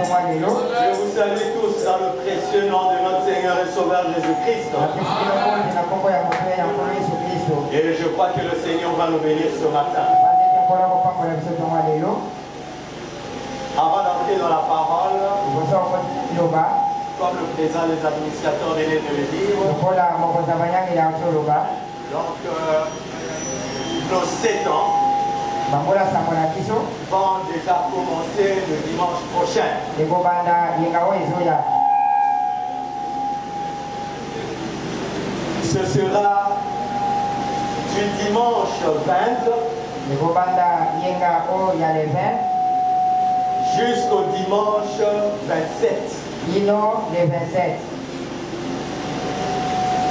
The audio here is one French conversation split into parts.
Je vous salue tous dans le précieux nom de notre Seigneur et Sauveur Jésus-Christ. Et je crois que le Seigneur va nous bénir ce matin. Avant d'entrer dans la parole, comme le président des administrateurs venait de le dire, donc nos 7 ans vont déjà commencer le dimanche prochain. Ce sera du dimanche 20 jusqu'au dimanche 27.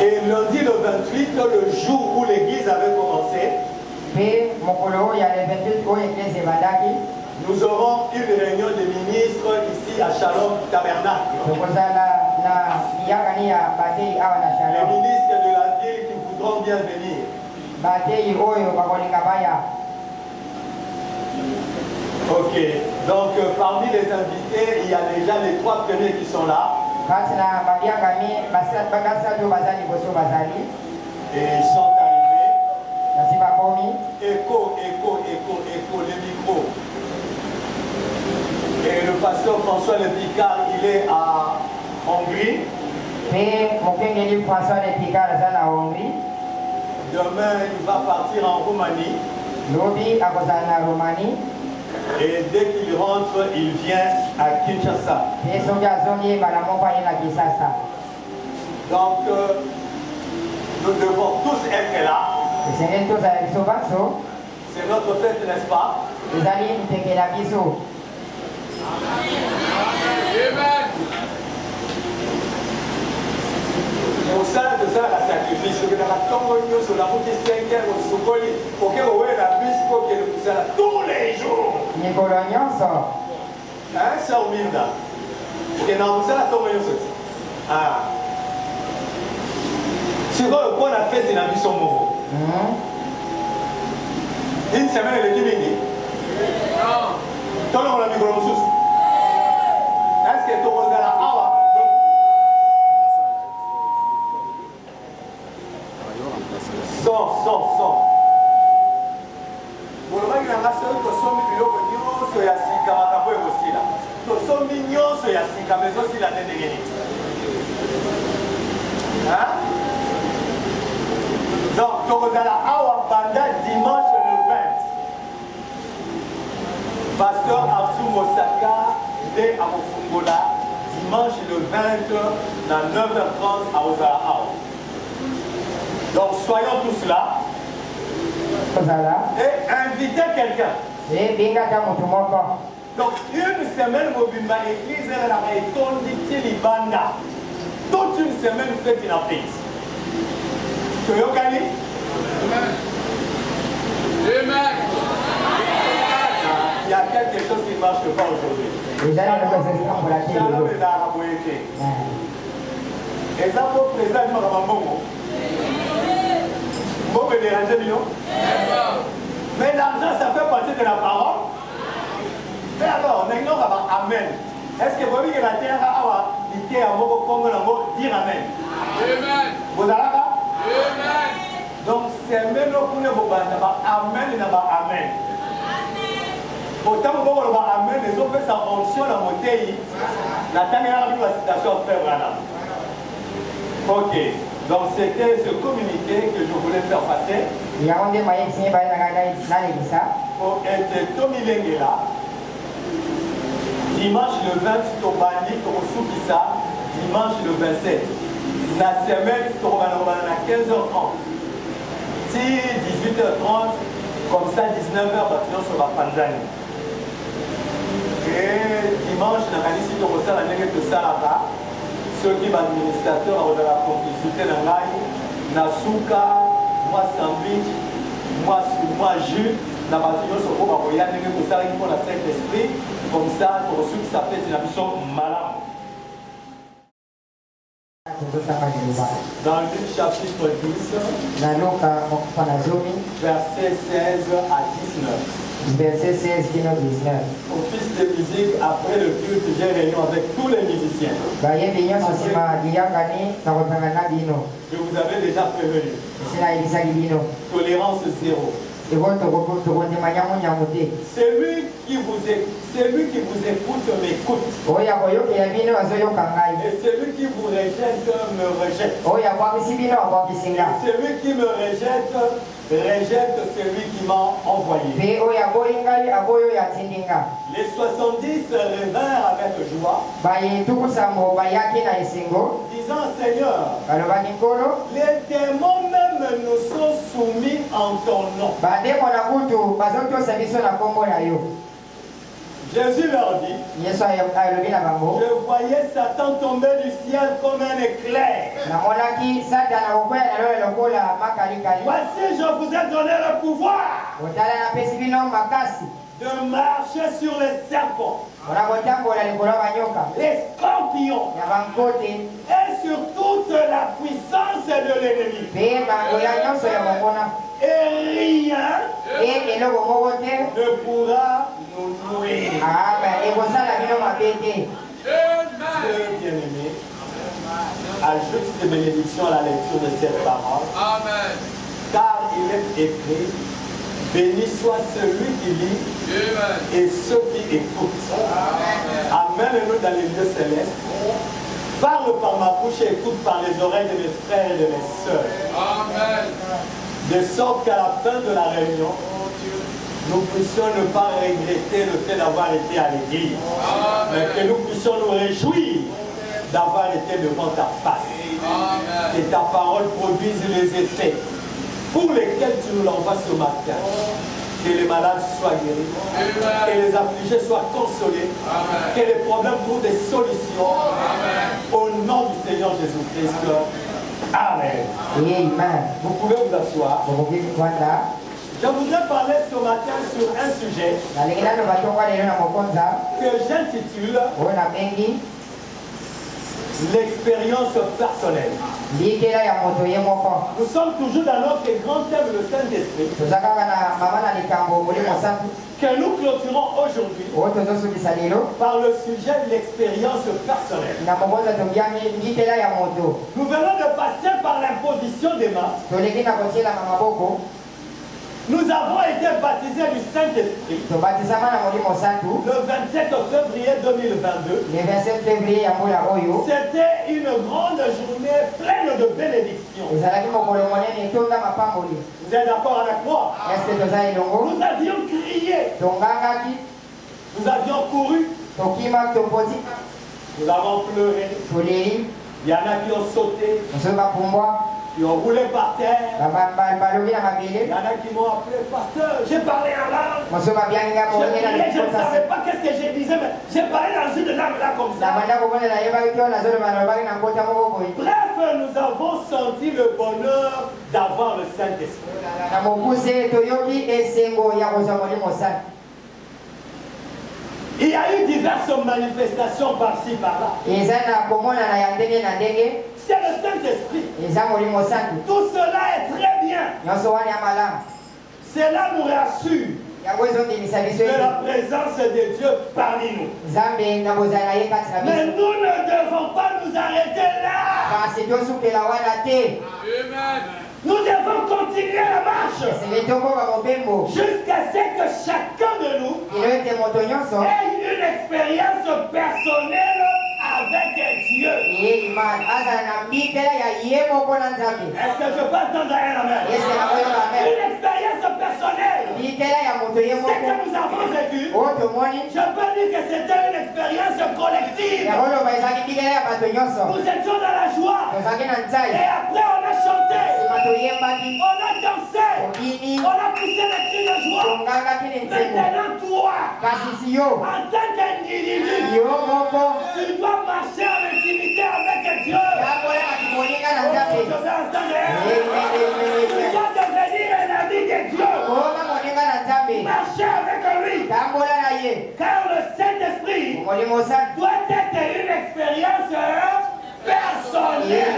Et lundi le 28, le jour où l'église avait commencé, nous aurons une réunion de ministres ici à Shalom Tabernacle. Les ministres de la ville qui voudront bien venir. Ok, donc parmi les invités, il y a déjà les 3 premiers qui sont là. Et ils sont arrivés. Écho, les micros. Et le pasteur François Le Picard, il est à Hongrie. Demain, il va partir en Roumanie. Et dès qu'il rentre, il vient à Kinshasa. Donc, nous devons tous être là. C'est notre fête, n'est-ce pas? Amen. Pour ça, de ça, la sacrifice, que dans la tombe, sur la route 5 heures, au Sokoli, pour que vous ayez la bus, pour que vous soyez là tous les jours. Hein, ça au Minda. Et dans vous la tombe, ah. C'est quoi le point de la fête de la mission Movo? Une semaine, elle est diminue. Non. Tout le monde a mis gros sous. Est-ce que tu as la awa? Son. Pour le moment, il y a un seul que son milieu de Dieu, c'est la Sika, Matambo et aussi là. Son mignon, c'est la Sika, mais aussi la tête de Guéni. Hein? Donc, tu as la awa pendant dimanche le 20. Pasteur Arthur Mosaka de Amofungola, dimanche le 20 à 9h30 à Ozala. Donc soyons tous là et invitez quelqu'un. Donc une semaine, Mobimba Église elle a étonné Libanda. Toute une semaine, vous faites une apprise. Tu veux gagner? Amen. Il y a quelque chose qui ne marche pas aujourd'hui. Et ça, pour présent, je me déranger, mais l'argent, ça fait partie de la parole. Mais alors, maintenant, on va Amen. Est-ce que vous voyez que la terre a dit à Mogo Congo, dire Amen? Amen. Vous allez là? Amen. Donc, c'est même pour nous, Amen et Amen. Autant que vous avez Amen, les autres fait sa fonction dans mon pays. La dernière citation frère Branham. Ok. Donc c'était ce communiqué que je voulais faire passer. Pour être Tommy Lengela. Dimanche le 20, Tobani, Torosukisa. Dimanche le 27. La semaine, Torobana à 15h30. Si 18h30, comme ça 19h, bâtiment sur la Panzani. Et dimanche, on a ici la nègre de Salaba. Ceux qui sont administrateurs ont la complicité de l'Aïe, Nasuka, moi sandwich, moi jus, la bâtiment sur le Royal, nègre de Salaba pour la Saint-Esprit. Comme ça, pour ceux qui s'appellent une mission malade. Dans Luc chapitre 10, versets 16 à 19. Verset 16 qui nous 19. Office de musique, après le culte, j'ai réunion avec tous les musiciens. Je vous avais déjà prévenu. Tolérance zéro. Celui qui vous écoute m'écoute. Et celui qui vous rejette me rejette. Celui qui me rejette celui qui m'a envoyé. Les 70 revinrent avec joie, disant Seigneur, les démons même nous sont soumis en ton nom. Jésus leur dit, je voyais Satan tomber du ciel comme un éclair. Voici, je vous ai donné le pouvoir de marcher sur les serpents, les scorpions et sur toute la puissance de l'ennemi. Et rien ne pourra nous nuire. Dieu bien-aimé, ajoute des bénédictions à la lecture de cette parole. Amen. Car il est écrit, béni soit celui qui lit et ceux qui écoutent. Amène-nous dans les lieux célestes. Parle par ma bouche et écoute par les oreilles de mes frères et de mes sœurs. Amen. De sorte qu'à la fin de la réunion, nous puissions ne pas regretter le fait d'avoir été à l'église, mais que nous puissions nous réjouir d'avoir été devant ta face. Amen. Que ta parole produise les effets pour lesquels tu nous l'envoies ce matin. Que les malades soient guéris, que les affligés soient consolés, amen, que les problèmes trouvent des solutions. Amen. Au nom du Seigneur Jésus-Christ. Amen. Amen. Vous pouvez vous asseoir. Je voudrais parler ce matin sur un sujet que j'intitule l'expérience personnelle. Nous sommes toujours dans notre grand thème, le Saint-Esprit, que nous clôturons aujourd'hui par le sujet de l'expérience personnelle. Nous venons de passer par l'imposition des mains. Nous avons été baptisés du Saint-Esprit le 27 février 2022. C'était une grande journée pleine de bénédictions. Vous êtes d'accord avec moi? Nous avions crié. Nous avions couru. Nous avons pleuré. Il y en a qui ont sauté. Qui ont roulé par terre. Il y en a qui m'ont appelé pasteur. J'ai parlé en langue. Je ne savais pas qu'est-ce que je disais, mais j'ai parlé dans une langue là comme ça. Bref, nous avons senti le bonheur d'avoir le Saint-Esprit. Il y a eu diverses manifestations par-ci, par-là. C'est le Saint-Esprit. Tout cela est très bien. Cela nous rassure de la présence de Dieu parmi nous. Mais nous ne devons pas nous arrêter là. Nous devons continuer la marche jusqu'à ce que chacun de nous ait une expérience personnelle avec Dieu. Est-ce que je peux entendre un amen? Une expérience personnelle. Ce que nous avons vécu, je peux dire que c'était une expérience collective. Nous étions dans la joie. Et après on a chanté. On a dansé. On a poussé les cris de joie. Maintenant toi, en tant qu'individu, tu dois marcher en intimité avec Dieu. Tu dois devenir un ami de Dieu. Marcher avec lui. Car le Saint-Esprit doit être une expérience personnelle.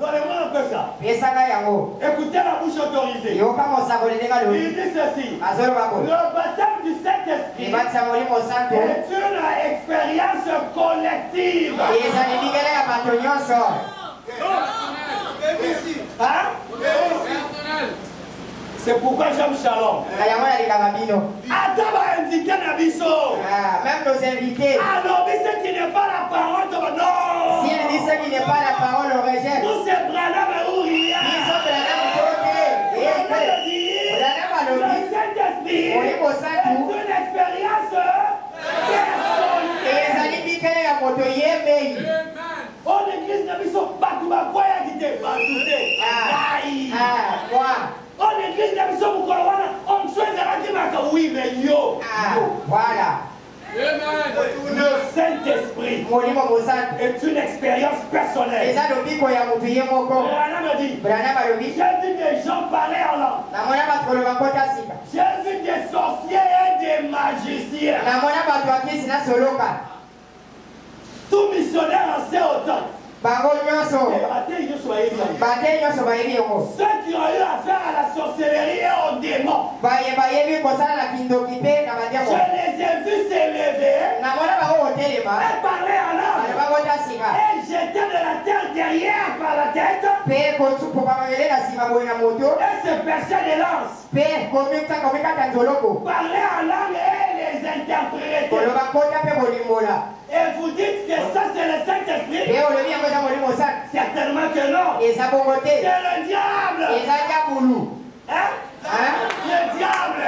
Donnez-moi un peu ça. ça. Écoutez la bouche autorisée. Il dit ceci. Le baptême du Saint-Esprit est une expérience collective. Hein? C'est pourquoi j'aime Shalom. Adam a invité Nabiso. Même nos invités. Alors, mais ce qui n'est pas la parole, non. S'il dit ce qui n'est pas la parole, on rejette. Nous, c'est Branham et Uriah. Ils sont Branham côté. Le Saint-Esprit est une expérience personnelle. Oh, l'église Nabiso, Batouba, quoi y a Batouté. Oh, l'église Nabiso, on choisira qui m'a dit oui, mais yo. Voilà. Le Saint-Esprit est une expérience personnelle. Branham dit, j'ai vu des gens parler en langue. J'ai vu des sorciers et des magiciens. Tout missionnaire en sait autant. Ceux qui ont eu affaire à la sorcellerie et aux démons. Je les ai vus s'élever et parler en langue et jeter de la terre derrière par la tête et se percer des lances. Parler en langue et les interpréter. Et vous dites que ça c'est le Saint-Esprit? Certainement que non. C'est le diable. Hein? Le diable.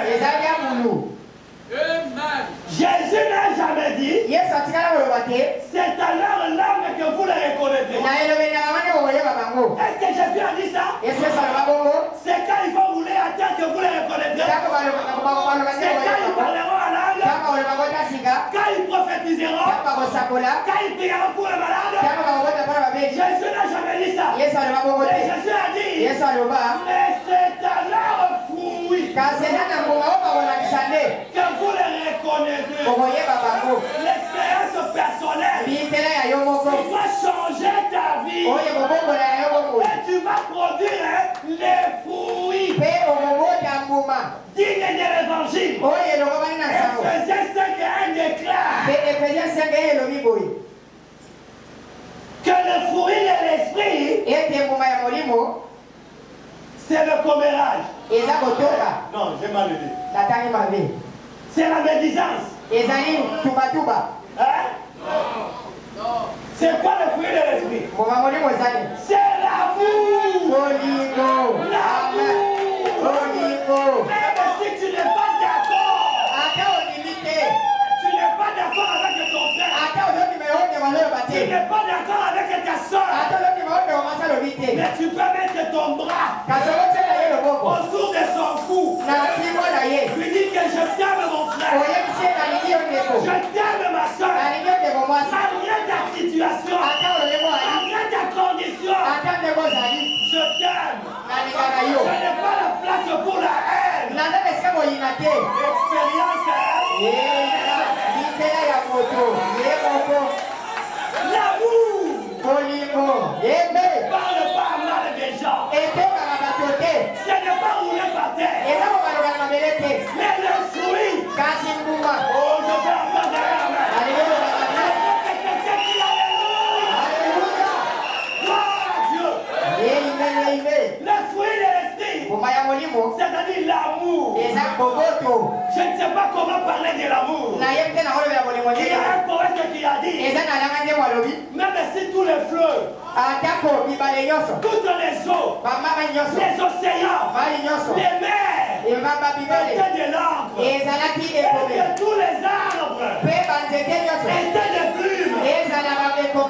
Jésus n'a jamais dit c'est à leur langue que vous les reconnaîtrez. Est-ce que Jésus a dit ça? C'est quand ils vont rouler à terre que vous les reconnaîtrez. C'est quand ils parleront en langue, quand ils prophétiseront, quand ils prieront pour le malade. Jésus n'a jamais dit ça. Et Jésus a dit mais c'est à leur fruit que vous les reconnaîtrez. L'expérience personnelle qui va changer ta vie. Et tu vas produire les fruits dignes de l'évangile. Ephésiens 5:1 déclare que le fruit de l'esprit, c'est le commérage. Non, j'ai mal dit. C'est la médisance. Hein? C'est quoi le fruit de l'esprit? C'est l'amour. L'amour. Même si tu n'es pas d'accord, tu n'es pas d'accord avec ton frère, tu n'es pas d'accord avec ta soeur, mais tu peux mettre ton bras autour de son cou. Lui dis que je t'aime mon frère, je t'aime ma soeur, malgré ta situation, malgré ta condition, je t'aime. Je n'ai pas la place pour la haine. Expérience. L'amour. Parle pas mal des gens. Ce n'est pas rouler par terre. Mais le fruit. Oh, je vais entendre la main. Alléluia. Gloire à Dieu. Le fruit de l'esprit, c'est-à-dire l'amour. Je ne sais pas comment parler de l'amour. Il y a un poète qui a dit, même si tous les fleuves, toutes les eaux, les océans, les mers étaient de l'encre, et que tous les arbres étaient des plumes,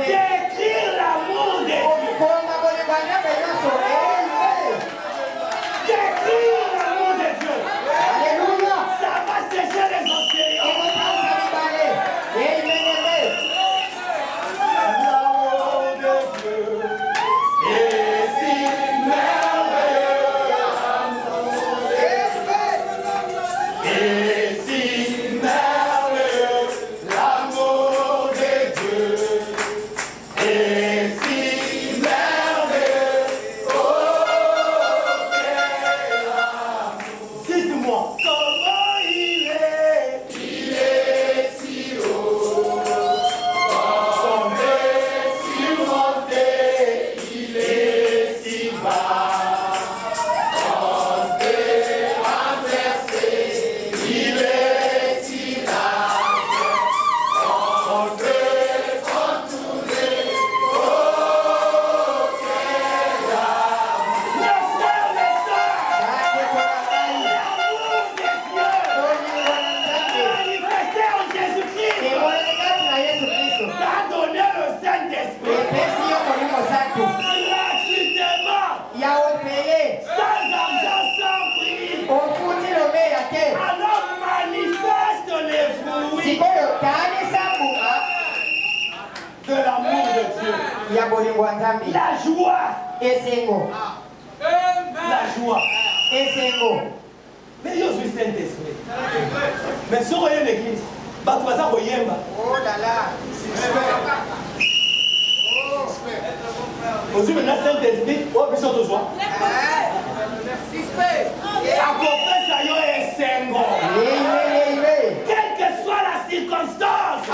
d'écrire l'amour de Dieu. D'écrire l'amour de Dieu. Alléluia. Ça va sécher les océans. L'amour de Dieu est si merveilleux. Et si merveilleux. L'amour de Dieu wa nzambe La joie. esengo La joie. esengo Mais il y a aussi Saint-Esprit. Mais si on est l'église, tu vas ça koyemba. oh là là Aujourd'hui, maintenant, Saint-Esprit, on peut s'en joie. Accompagner ça, il y a un sengo. Quelle que soit la circonstance, ta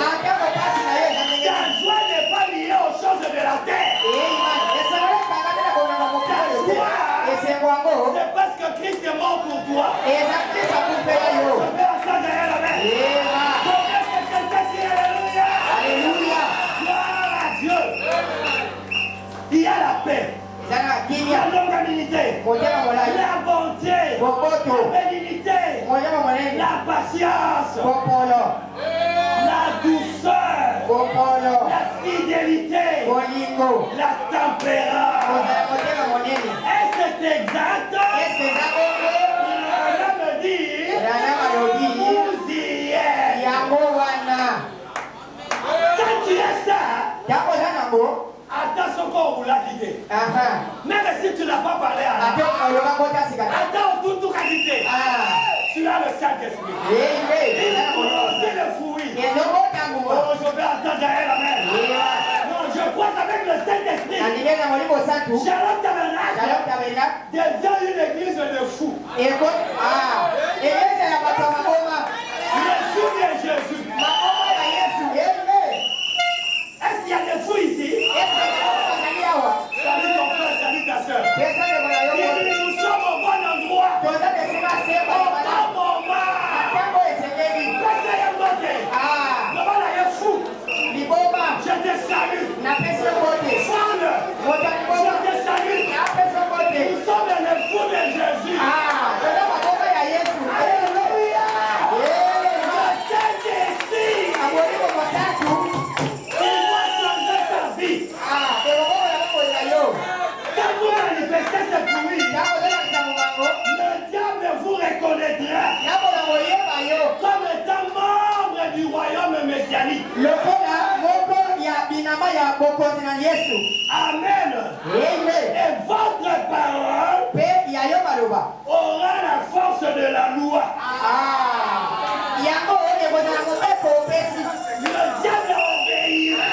joie n'est pas liée aux choses de la terre. C'est parce que Christ est mort pour toi. Je vais entendre derrière la main. Alléluia. Gloire à Dieu. Il y a la paix. La longanimité, la bonté, la bénignité, la patience, la douceur, la fidélité, la tempérance. Est-ce que c'est exact? Rana me dit, vous y êtes. Quand tu es ça, attention qu'on vous l'a quitté. Même si tu n'as pas parlé à attends, tout a quitté. Tu as le Saint-Esprit. Il faut lancer le fruit. Oh, je vais entendre derrière la main. Non, je crois qu'avec le Saint-Esprit, Shalom Tabernacle devient une église de fous. Le fou de Jésus. Est-ce qu'il y a des fous ici? Salut ton frère, salut ta soeur. Nous sommes au bon endroit. Au bon moment. Je te salue. Femme, je te salue. Nous sommes les fous de Jésus. Alléluia. Le Saint-Esprit, il va changer ta vie. Quand vous manifestez ce fruit, le diable vous reconnaîtra comme étant membre du royaume messianique. Amen. Et votre parole aura la force de la loi. Le diable obéira.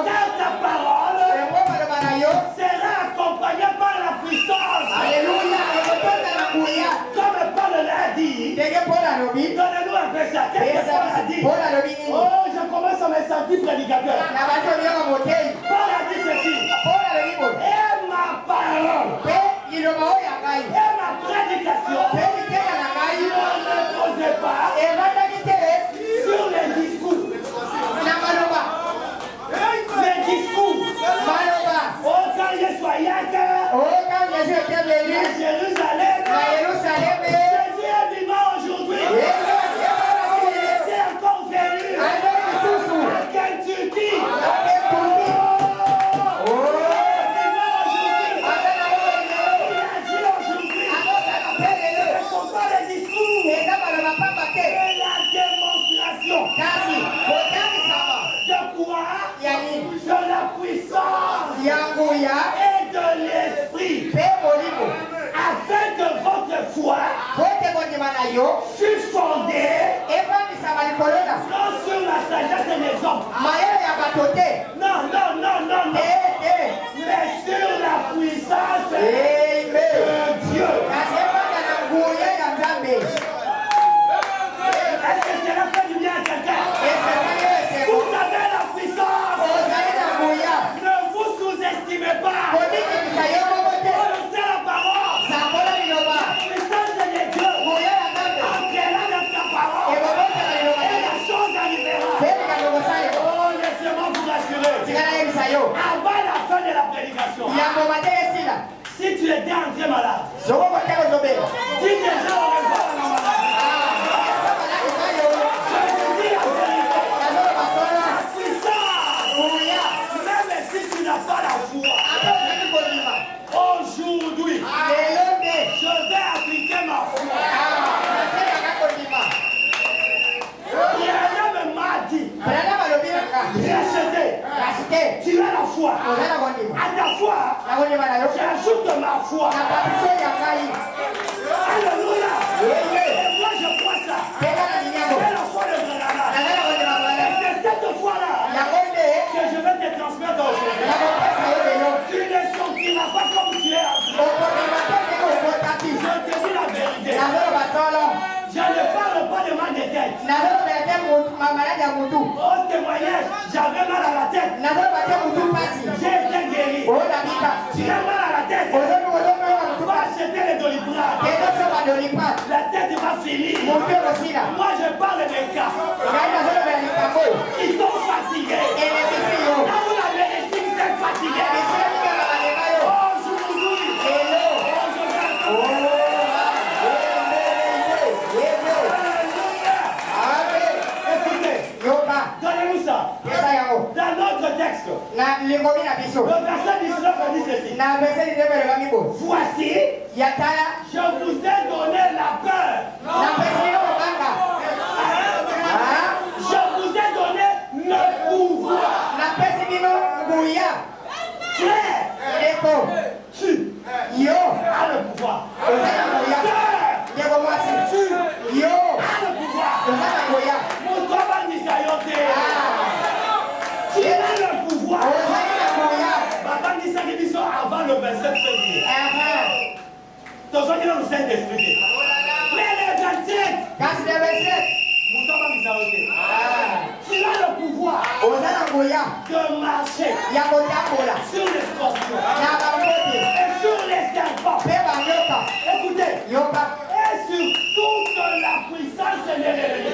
Car ta parole sera accompagnée par la puissance. Alléluia. Comme Paul l'a dit, donnez-nous un peu ça. Qu'est-ce que Paul a dit? Oh, je commence à me sentir prédicateur. Paul a dit ceci. Et ma parole et ma prédication ne reposait pas sur les discours. Les discours. Oh, quand je soyais à Jérusalem, Jésus est vivant aujourd'hui. Il était encore venu à Kentucky. De la puissance et de l'esprit, afin que votre foi fût fondée non sur la sagesse des hommes, non, mais sur la puissance de Dieu. Est-ce que cela fait du bien à quelqu'un? Vous avez la puissance. Ne vous sous-estimez pas. Prononcez la parole. La puissance de Dieu entrera dans ta parole. Et la chose arrivera. Oh, laissez-moi vous rassurer. Avant la fin de la prédication, si tu étais entré malade, dis déjà au revoir à la maladie. Même si tu n'as pas la foi, aujourd'hui, je vais appliquer ma foi. Rien ne m'a dit. Racheter. Tu as la foi. À ta foi, j'ajoute ma foi. Alléluia. Et moi je crois ça. C'est la foi de Branham. Et c'est cette foi-là que je vais te transmettre aujourd'hui. Tu ne sentiras pas comme tu es. Je te dis la vérité. Je ne parle pas de mal de tête. Au témoignage, j'avais mal à la tête. J'ai été guéri. Tu as mal à la tête. Va acheter les Doliprane. La tête va finir. Moi je parle des cas qui sont fatigués. Là où la médecine s'est fatiguée. Donnez-nous ça. Dans notre texte, le verset 19 dit ceci. Voici, je vous ai donné la peur. Je vous ai donné le pouvoir. Frère, tu as le pouvoir. Tu as le pouvoir. Tu as le pouvoir. Papa dit ça avant le 27 février. Donc, je vais nous expliquer. Mais le 27, tu as le pouvoir de marcher sur les scorpions et sur les serpents. Écoutez, et sur toute la puissance de l'ennemi.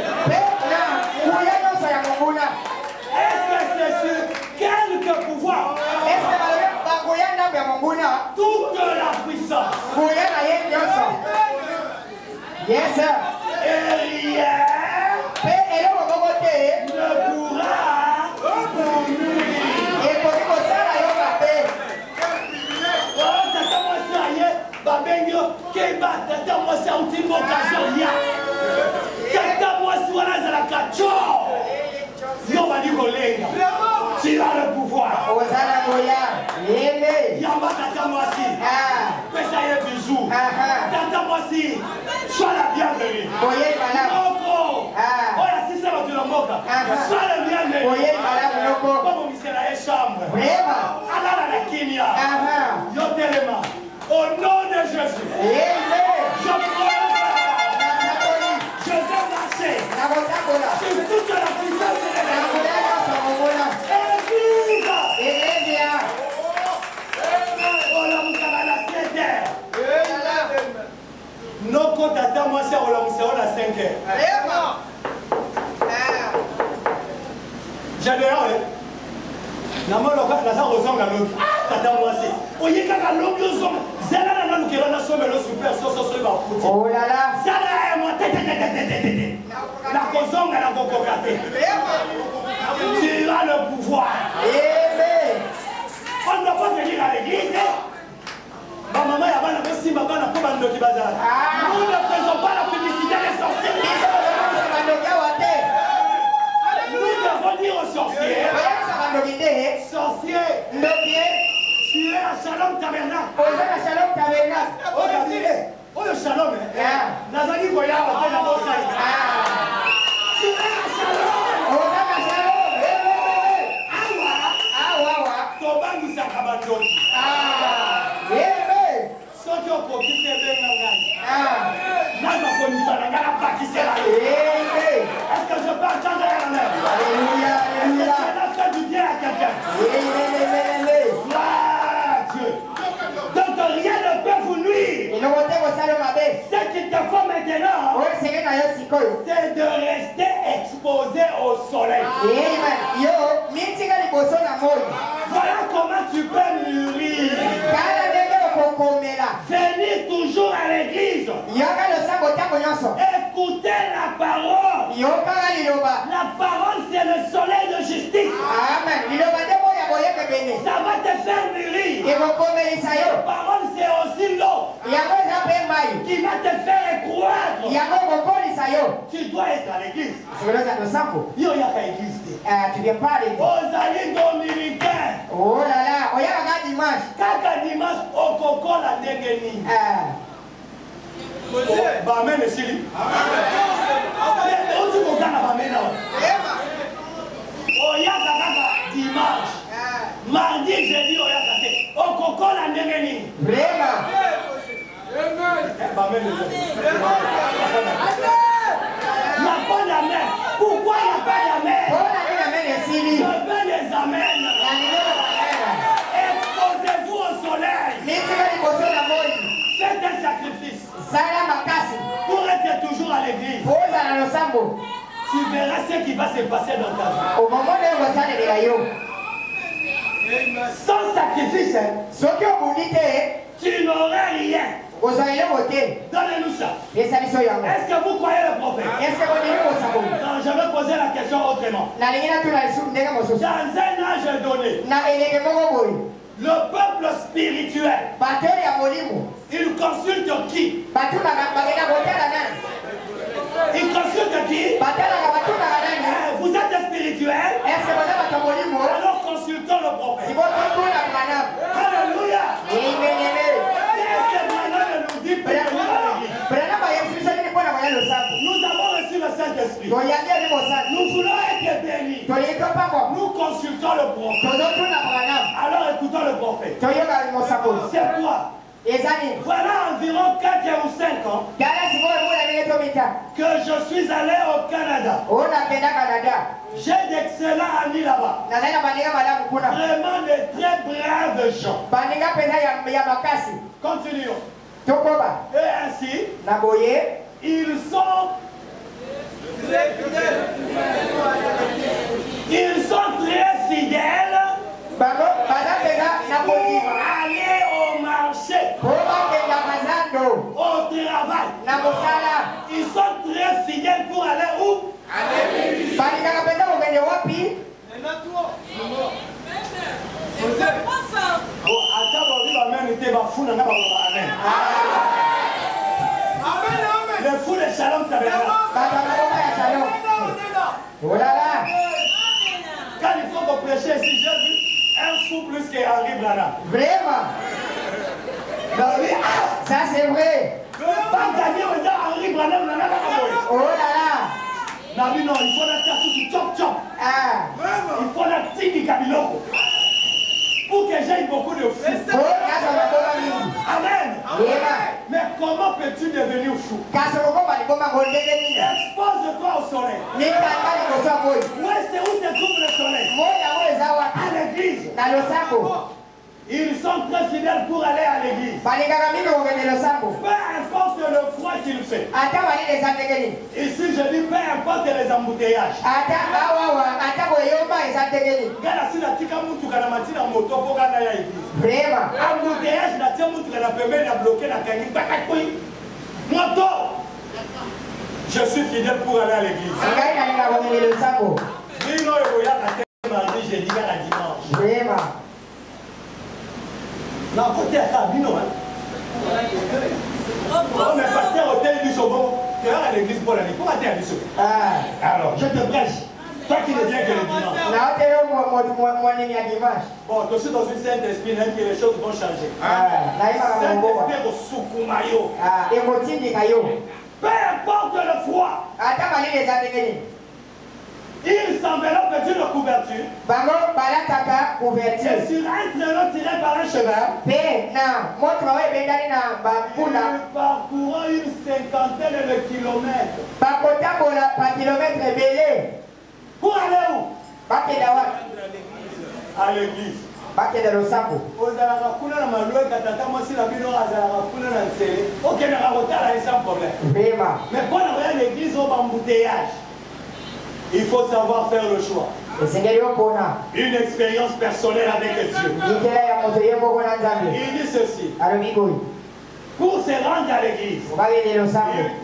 Est-ce que c'est sur quelque pouvoir? Toute la puissance. Yes, sir. Et rien ne pourra vous nuire. Tu as le pouvoir. Yamba tata moisi. Pesa ye bijou. Tata moisi. Sois la bienvenue. Moko. Oya sisa batulomoka. Sois la bienvenue. Comme misela ye chambre. Alala la kimia. Yo telema. Au nom de Jésus. Je vais marcher sur toute la puissance de l'ennemi. Noko tata mwasi akolamusao na 5 heures. Général, naza kozonga lobi tata mwasi oyekaka lobi ozonga zela na nalukela na somelo super soso bakuti zala emo tetetetetetete nakozonga nakokoka te. Tu as le pouvoir. On ne doit pas venir à l'église. Ma maman et Abana aussi, ma maman pour Bandoki Bazar. Nous ne faisons pas la publicité des sorciers. Nous devons dire aux sorciers. Sorcier, tu es à Shalom Tabernacle. Oh, le Shalom. Nazali Goya, on va la bosse. Tu es à Shalom. Awa. Tobangu Sakabandoki. Soki okokite benga ngani. Naza konita na ngana bakisela. Est-ce que je peux entendre la main? Alléluia, alléluia. Est-ce que ça fait du bien à quelqu'un? Gloire à Dieu. Donc rien ne peut vous nuire. Ce qu'il te faut maintenant, c'est de rester exposé au soleil. Voilà comment tu peux mûrir. Venir toujours à l'église. Écoutez la parole. La parole, c'est le soleil de justice. Amen. Ça va te faire mûrir. La parole, c'est aussi l'eau qui va te faire croître. Tu dois être à l'église. Yo, il y a l'église. Tu viens pas l'église. Aux alliés dominicains. Oh là là, on y a un dimanche. Kaka dimanche, au coco la dégénie. Amen, Sili. On dit qu'on gagne Amen. Oh, il y a Kaka dimanche. Mardi, jeudi, on y a Kaka. Au coco la dégénie. Vraiment. Amen. Il n'y a pas d'amen. Pourquoi il n'y a pas d'amen? Je veux les amens. Exposez-vous au soleil. Faites un sacrifice. Pour être toujours à l'église. Tu verras ce qui va se passer dans ta vie. Sans sacrifice, tu n'aurais rien. Donnez-nous ça. Est-ce que vous croyez le prophète? Non, je vais poser la question autrement. Dans un âge donné, le peuple spirituel, il consulte qui? Il consulte qui? Vous êtes spirituel? Alors consultons le prophète. Alléluia. Qu'est-ce que Branham nous dit pour nous avons reçu le Saint-Esprit. Nous voulons être bénis. Nous consultons le prophète. Alors écoutons le prophète. C'est quoi? Voilà environ 4 ou 5 ans que je suis allé au Canada. J'ai d'excellents amis là-bas. Vraiment de très braves gens. Continuons. Et ainsi, ils sont très fidèles pour aller au marché, au travail. Ils sont très fidèles pour aller où? Le fou de Shalom quand il faut qu'on prêche ici, j'ai vu un fou plus qu'Henri Branham. Vraiment. Ça c'est vrai. Pas gagner au dire Henri Branham. Oh là là. Non, il faut la faire tout chop chop. Il faut la tiki Kabiloko. Pour que j'aille beaucoup de fous. Amen. Mais comment peux-tu devenir fou? Expose-toi au soleil. Où est-ce où se trouve le soleil? À l'église. Ils sont très fidèles pour aller à l'église. Peu importe le froid qu'il fait. Ici, je dis peu importe les embouteillages. Embouteillage, je suis fidèle pour aller à l'église. Vraiment. Non, côté à Cabino, oh, mais pasteur hôtel du Sobon, tu vas à l'église pour l'année. Pourquoi tu es à l'église? Alors, je te prêche. Toi qui ne viens que le dimanche. Bon, je suis dans une Saint-Esprit, que les choses vont changer. Saint-Esprit au Soukumayo. Peu importe le froid. Il s'enveloppe d'une couverture. Et sur un traîneau tiré par un cheval. Parcourant une cinquantaine de kilomètres. Pour aller où? À l'église. Mais pour aller à l'église, on va embouteillage. Il faut savoir faire le choix. Une expérience personnelle avec Dieu. Il dit ceci. Pour se rendre à l'église, ils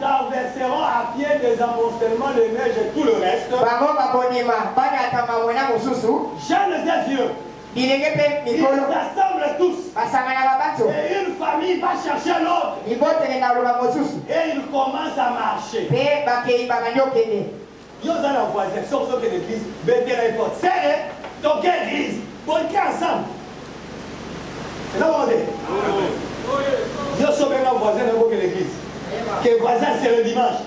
traverseront à pied des amoncellements de neige et tout le reste. Jeunes et vieux. Ils s'assemblent tous. Et une famille va chercher l'autre. Et ils commencent à marcher. Yo dans la voisin, sauf que l'église, bêtez la porte. C'est donc quelle église? Bon, qui ensemble? C'est là où on est. Yo sommes bien voisin de l'église. Que voisin c'est le dimanche.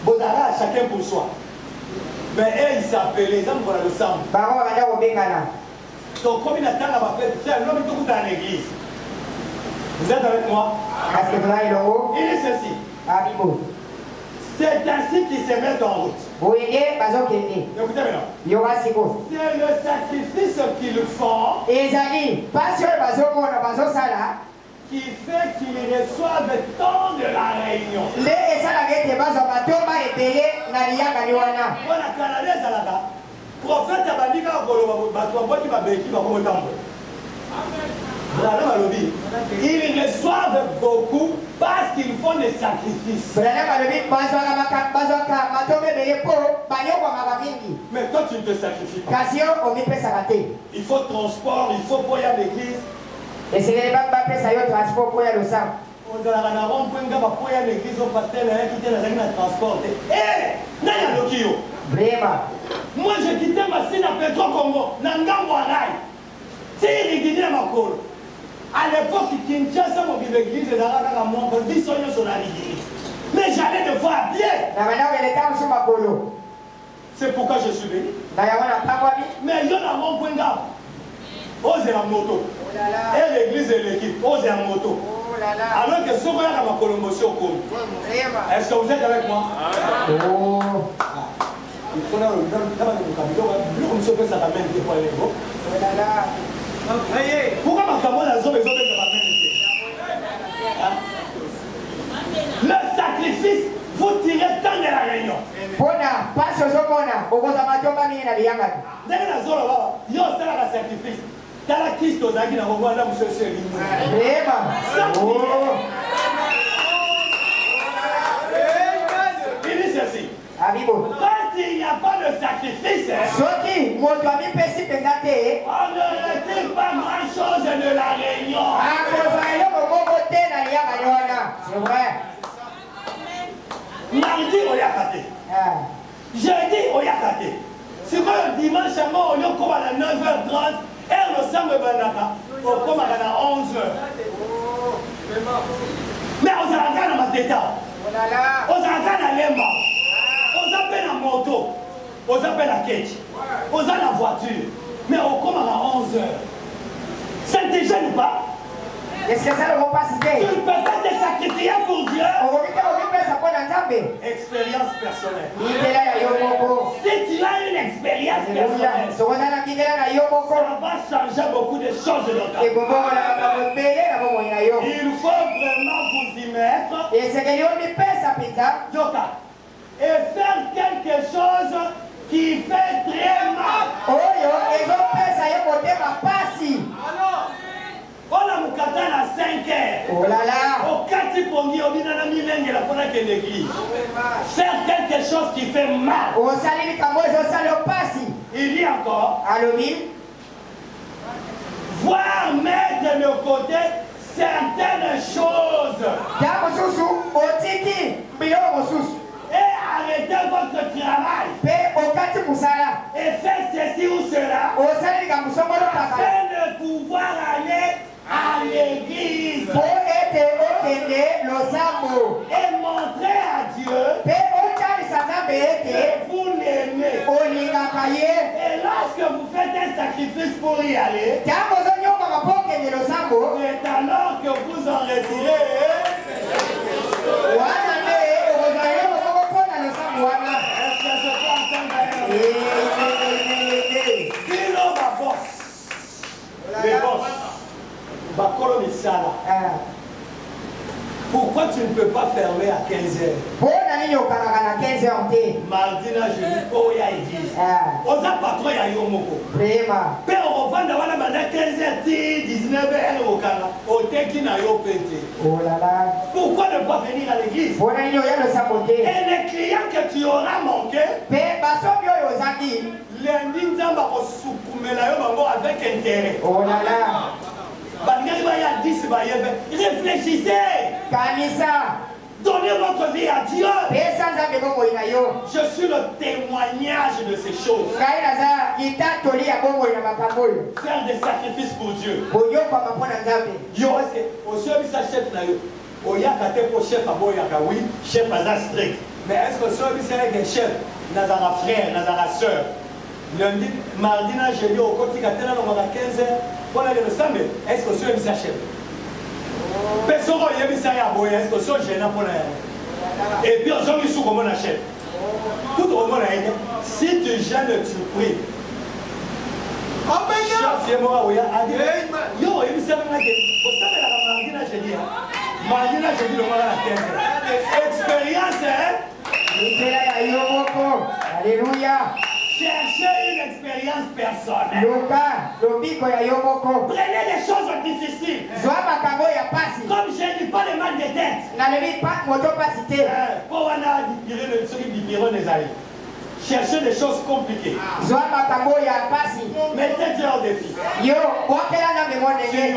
Bon, là, chacun pour soi. Mais elle, il s'appelait, les hommes voilà le sang. Donc, comme il attend à ma fête, c'est un homme qui est dans l'église. Vous êtes avec moi? Il est ceci. C'est ainsi qu'ils se mettent en route. Écoutez maintenant. C'est le sacrifice qu'ils font qui fait qu'ils reçoivent tant de la réunion. Voilà, Canadien, ça là-bas. Prophète Abadika, ils reçoivent beaucoup parce qu'ils font des sacrifices. Mais toi, tu ne te sacrifies pas. Il faut transport, il faut pour y aller à l'église. Et c'est les transport pour y aller au sang. On a un rond pour y aller à l'église au pasteur, qui était dans le transport. Eh, n'a Lokio. Vraiment. Moi, j'ai quitté ma sine à Petro Congo, Nangambo Arai. C'est Guinée à Makolo. À l'époque, Kinshasa, mon l'église, et la montre, 10 sur la Guinée. Mais j'allais de voir bien. C'est pourquoi je suis venu. Mais il y a un bon point d'arbre. Osez la moto. Et l'église et l'équipe, osez la moto. Alors que ce qu'on a dans ma colomotion, est-ce que vous êtes avec moi? Oh. Il faut là, comme ça, ça t'amène des points légaux. Pourquoi ma caméra a zone le sacrifice, vous tirez tant de la réunion. Dès la zone là, il y a un sacrifice. Dans la kiste aux aguilles, on voit là où c'est le il dit ceci. Quand il n'y a pas de sacrifice, on ne retire pas grand-chose de la réunion. C'est vrai. Mardi, on y a gâté. Jeudi, on y a gâté. C'est quoi le dimanche, on y a comme à 9h30, et le samedi, on comme à 11h. Mais on s'en regarde dans ma tête. On s'en regarde dans les mains. On s'appelle la moto, on s'appelle la quête, on a la voiture, mais on commence à 11h. Ça ne te gêne pas? Est-ce que ça ne va pas citer? Tu peux pas te sacrifier pour Dieu? Expérience personnelle. Si tu as une expérience personnelle, ça va changer beaucoup de choses dans ta vie. Il faut vraiment vous y mettre. Et faire quelque chose qui fait très mal. On a mon katana à 5 heures. Oh là là. Au 4 pongi, on dit dans la milène, il faut que l'église. Faire quelque chose qui fait mal. Il dit encore. Voir mettre de côté certaines choses. Et arrêtez votre travail. Et faites ceci ou cela. Afin de pouvoir aller à l'église. Et montrer à Dieu que vous l'aimez. Et lorsque vous faites un sacrifice pour y aller, c'est alors que vous en retirez. Les boss, Bakolo Misala. Pourquoi tu ne peux pas fermer à 15h? Mardi, là, je dis, oh, il y a église. On a patron, il y a Yomoko. Puis on va dans la 15h, 19h, au Teki na yo pété. Pourquoi ne pas venir à l'église? Et les clients que tu auras manqué, lundi, nous allons se avec intérêt. Réfléchissez. Donnez votre vie à Dieu. Je suis le témoignage de ces choses. Faire des sacrifices pour Dieu. Yo, est-ce que aussi chef na yo? Oyaka te pour chef aboyaka oui, chef aza strict. Mais est-ce que celui qui est chef, nazara frère, nazara soeur? Lundi, mardi, jeudi, au quotidien, à 15h, voilà le samedi. Est-ce que celui qui est chef? Personne n'est est-ce que celui qui est gênant pour la. Et puis, aujourd'hui, sous comment la chef? Tout le monde a aidé. Si tu gênes, tu pries. Chef, c'est moi, oui, a dit. Yo, il me semble que vous savez la mardi, jeudi. Mardi, jeudi, le moment à 15h. Expérience, hein? Alléluia. Cherchez une expérience personnelle. Prenez des choses difficiles. Comme je n'ai pas le mal de tête. Cherchez des choses compliquées. Mettez-Dieu au défi. Il y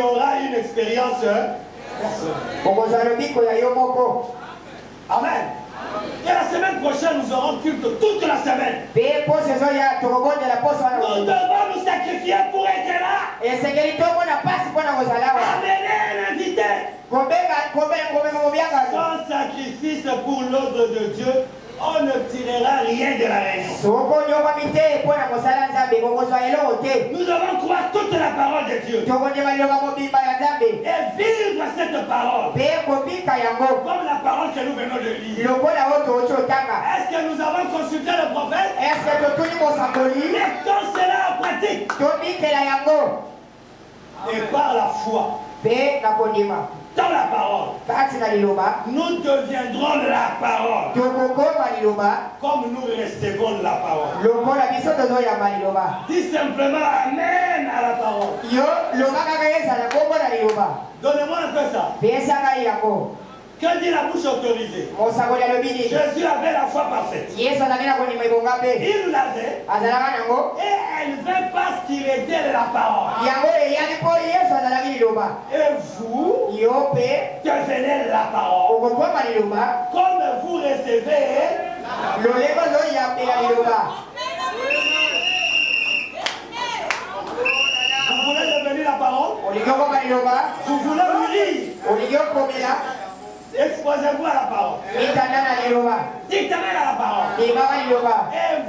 aura une expérience personnelle. Amen. Et la semaine prochaine, nous aurons culte toute la semaine. Nous devons nous sacrifier pour être là. Amenez un invité. Sans sacrifice pour l'ordre de Dieu, on ne tirera rien de la réunion. Nous devons croire toute la parole de Dieu. Et vivre cette parole. Comme la parole que nous venons de lire. Est-ce que nous avons consulté le prophète? Mettons cela en pratique. Et par la foi. Dans la parole, nous deviendrons la parole. Comme nous recevons la parole. Dis simplement Amen à la parole. Donnez-moi un peu ça. Que dit la bouche autorisée? Jésus avait la foi parfaite. Il l'avait. Et elle veut parce qu'il était la parole. Et vous devenez la parole. Comme vous recevez. Vous voulez devenir la parole? Vous voulez mourir? Exposez-vous à la parole. Dites Amen à la parole. Et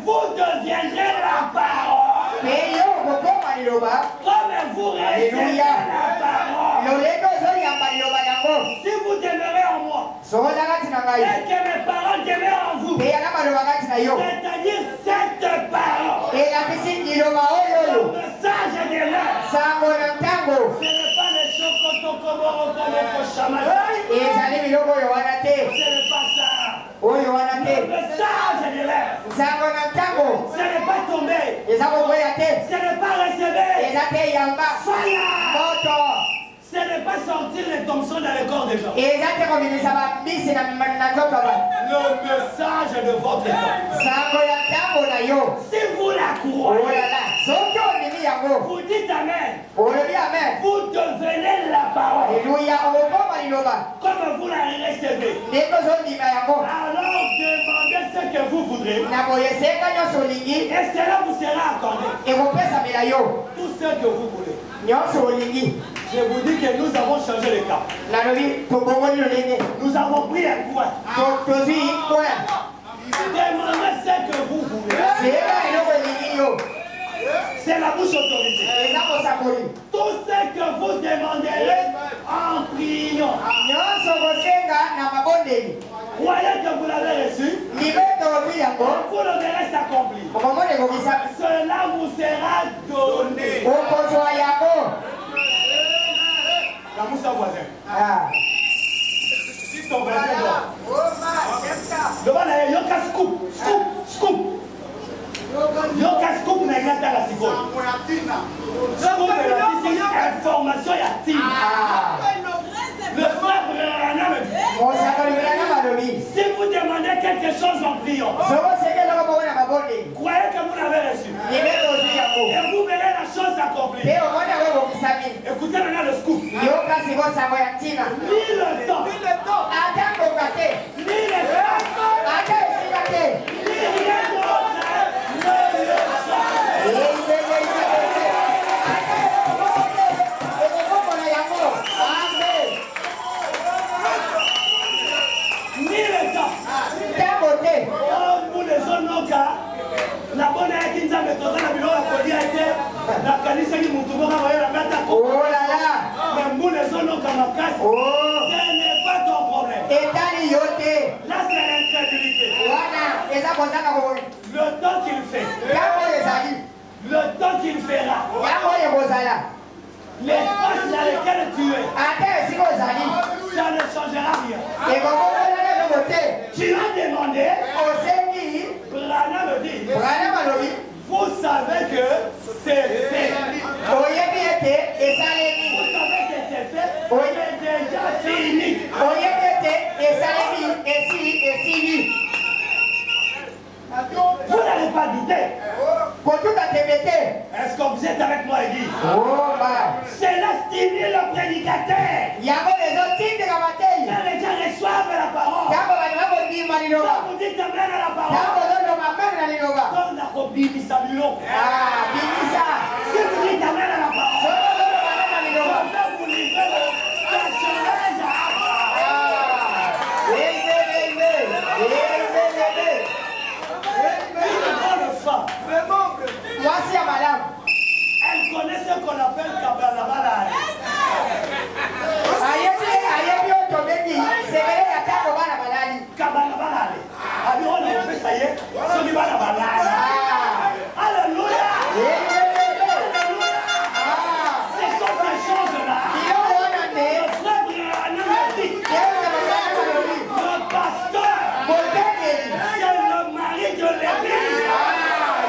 vous deviendrez la parole. Comme vous recevez la parole. Si vous demeurez en moi. Et que mes paroles demeurent en vous. C'est-à-dire cette parole. Le message de l'heure. Ce n'est pas les chocotokomoro comme au chamaï. Ce n'est pas ça. Le message de l'air. Ce n'est pas tombé. Ce n'est pas recevé. Fire. Ce n'est pas sortir les Thompson dans le corps des gens. Le message de votre temps. Si vous la croyez, vous dites Amen. Vous devenez la parole. Comme vous la recevez. Alors demandez ce que vous voudrez. Et cela vous sera accordé. Tout ce que vous voulez. Je vous dis que nous avons changé le cap. Nous avons pris un coin. Demandez ce que vous voulez. C'est la bouche autorisée. Tout ce que vous demanderez en priant. Croyez que vous l'avez reçu. Vous le verrez s'accomplir. Cela vous sera donné. La mousse à voisin. Si ton voisin doit. Devant la yoka scoop. Yoka scoop n'a rien à la seconde. Scoop est la information et active. Le frère Brana me dit. Si vous demandez quelque chose en priant, croyez que vous l'avez reçu. Et vous verrez la chose accomplie. Écoutez maintenant le scoop. Mis le temps. te. ni les femmes, Ate esika te. ni rien d'autre ne le sont. Ni le temps. Oh, pour les zones noka, la bonne est qui nous a mis dans la bureau à Kodia était la canisse qui m'a trouvé la mettre à côté. Oh là là. Mais pour les zones noka, ma casse, Oh. ce n'est pas ton problème. Etali yote. Là, c'est l'incrédulité. Wana eza kozanga ko. Le temps qu'il fait, Yango ezali. le temps qu'il fera, Yango ekozala. l'espace dans lequel tu es, Ate esika ozali. ça ne changera rien. Ekokokolana no te. Tu as demandé, Osengi. Brana me dit, Brana malobi. vous savez que c'est fait. Oyebi ete esalemi. Vous savez que c'est fait, c'est déjà fini. Oyebi ete esalemi esili. Vous n'allez pas douter. Kotuka tebete. Est-ce que vous êtes avec moi, Église? Oh ba. C'est là stimule le prédicateur. Yango ezotindika mateyi. Quand les gens reçoivent la parole, Tango bali bakondima quand liloba. vous dites amen à la Tango parole, ozoloma mani na liloba. on a kobimisa biloko. Ah, bimisa. Si vous dites amen à la parole, Solo ozoloma mani na liloba. on va vous livrer le personnage à Abraham. Une bonne femme, Mwasi ya malamu. elle connaît ce qu'on appelle Kabanabala. Ayebi oyo tobengi sebele ya tango bana balali. Kabanabala. Abi on a fait ça y est, celui bana balala. Ah. Alléluia. Alléluia. Ce sont ces choses-là. Biloko wana Le nde. frère Brana me dit, Yesu na mabana malobi. le pasteur, Botengeli. c'est le mari de l'église.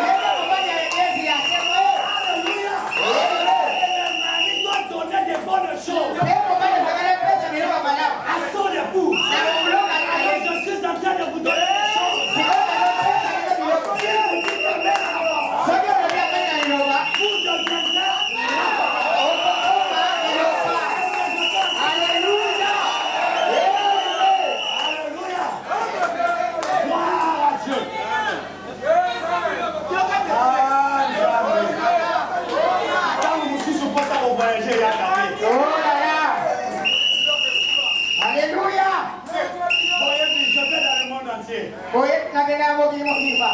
Yesu mobali ya eglesi ya semo. Alléluia. Et le mari doit donner des bonnes choses Pe mobali azakala pesa biloko ya malamu. à son époux. Na kobuloka na ye. Alors je suis en train de vous donner des choses. Sikoyo nazopesa bino biloko. Si vous dites amen à la parole, Soki olobi ameni na liloba. vous deviendrez la parole. Okokoma liloba. Alléluia. Alléluia. Gloire à Dieu. Quand vous vous supposez vous voyager, il y a gagné. Oh là là. Alléluia. Voyez, je vais dans le monde entier. Oye nakenda mokili mobimba.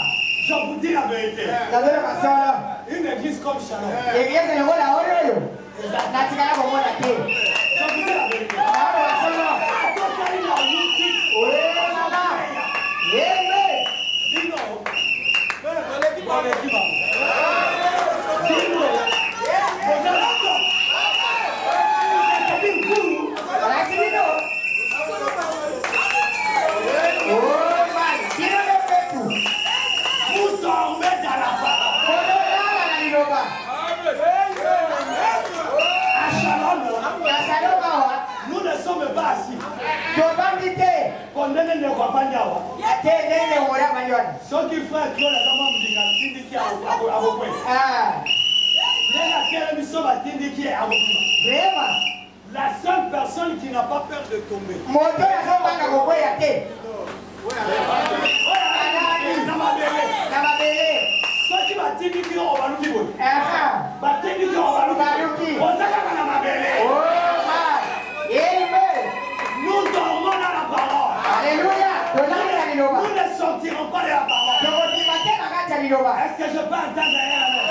Je vous dis la vérité. Nazoloba solo. Une église comme Shalom. Eglise lokola oyo natikala komona te. Je vous dis la vérité. Nazoloba solo. Quand il a YouTube, Oye mama. Yembe. dis-nous. Bon, l'équipe, dis-nous. Vous êtes d'accord? C'est une cour. Alaki bino. Oh man. Kino le petu. Vous dormez dans la parole. Kololala na liloba. À Shalom, Nasaloba wa. nous ne sommes pas assis. Tobandi te. Condamné ne voit pas Niawa. Ate nene wora maliona. Ce qui fait que les hommes disent Tindiki à vos points. Ah. Il y a laquelle nous sommes à Tindiki à vos points. Vraiment. La seule personne qui n'a pas peur de tomber. Moto yazobanga kokwea te. Na mabele. Na mabele. Ceux qui va Tindiki au Baluki Boy. Aha. Va Tindiki au Baluki. On s'est na mabele. Oh man. Amen. Nous dormons dans la parole. Alléluia. Tolali na liloba. Nous ne sortirons pas de la parole. Tokondima te na kati ya liloba. Est-ce que je peux entendre un amen?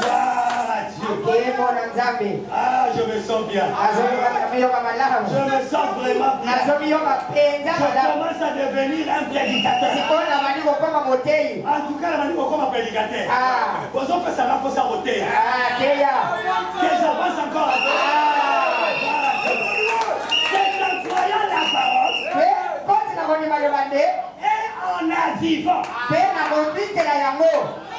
Gloire à Dieu. Kemo na nzambe. Ah, je me sens bien. Azomiyoka Je malamu. me sens vraiment bien. Azomiyoka penza Je malamu. commence à devenir un prédicateur. Sikoyo na mani kokoma moteyi. En tout cas, la manière comme un prédicateur. Ah. Vous avez ça va pour ça voter. Ah, teya. Que j'avance encore à toi. Ah. C'est en croyant la parole Pe koti na kondima liloba nde. et en la vivant Pe na konditela yango.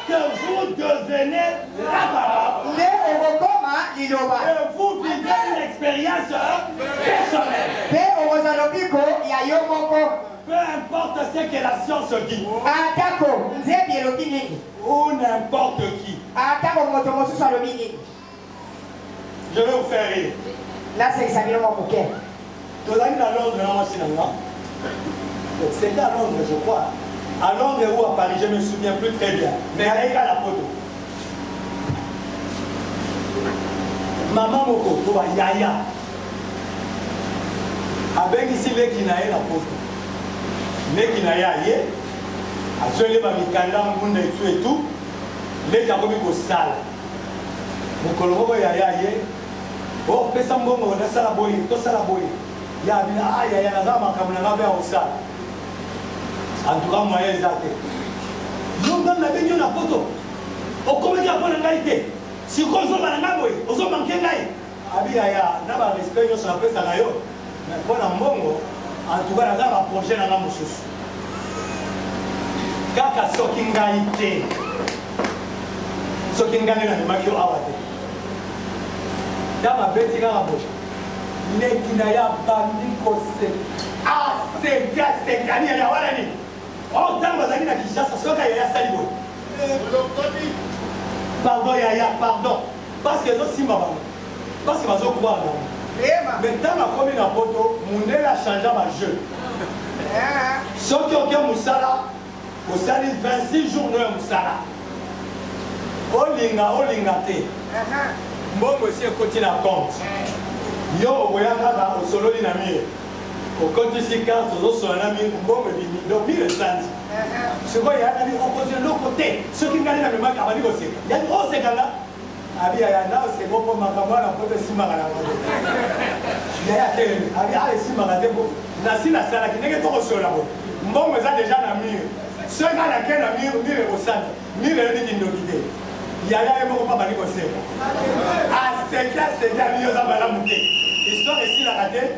que vous devenez la parole. Nde okokoma liloba. Et vous vivez une expérience personnelle. Pe okozala lobiko ya yo moko. Peu importe ce que la science dit. Atako nzebi elobi nini. Ou n'importe qui. Atako moto mosusu alobi nini. Je vais vous faire rire. Nasekisa bino moke. Tu as à Londres, c'était à Londres, je crois. À Londres ou à Paris, je ne me souviens plus très bien. Mais avec la photo. Maman Moko, tu vois, Yaya. Avec ici, les Kinaï, la photo. Les Kinaï, à ce les Babikanda, Munda et tout, les Kabobi au sale. Mon colombo Yaya, oh, Pessambo, on a salaboy, tout salaboy. Yaya, Nazama, Kamunanga, au sale. En tout cas, moi, je suis nous sommes venus à photo. Au comédie à Ponangaïté. Si on s'en va à Naboy, on s'en manque Ngaï. Abiyaya, n'a pas respect, on s'appelle Sagayo. Mais pour un bongo, en tout cas, on va projeter dans la moussous. Kaka Sokingaïté. Sokingaïté, on a makio awate. Dans ma bête, il y a un bouche. Nekinaya Bandiko se. Ah, c'est bien, c'est bien, il y a un oh, dans ma zone, il y a Salibo. Pardon, Yaya, pardon. Parce que je suis maman. Parce que je suis quoi. Mais dans ma commune à Poto, mon nez a changé ma jeu. Ceux qui ont Moussala, au sali 26 jours de Moussala. Olinga te. Bon, monsieur, continue à compte. Yo, Oyaka, au solo dynamique. Au côté de ces cartes, on a un ami, bon, donc il est sandi. Ce qu'il y a un ami opposé de l'autre côté, ceux qui gagnent la mémoire, il y a une grosse gala. Il y a un an, c'est bon pour ma camarade, pour le Simara. Il y a un Simara, la salle qui n'est pas sur la route. Bon, mais ça déjà un mur. Ceux qui ont un mur, mur est au centre, mur est une inoquité. Il y a un mot pas négocier. Ah, c'est clair, c'est bien, mieux à la montée. L'histoire ici, la raté.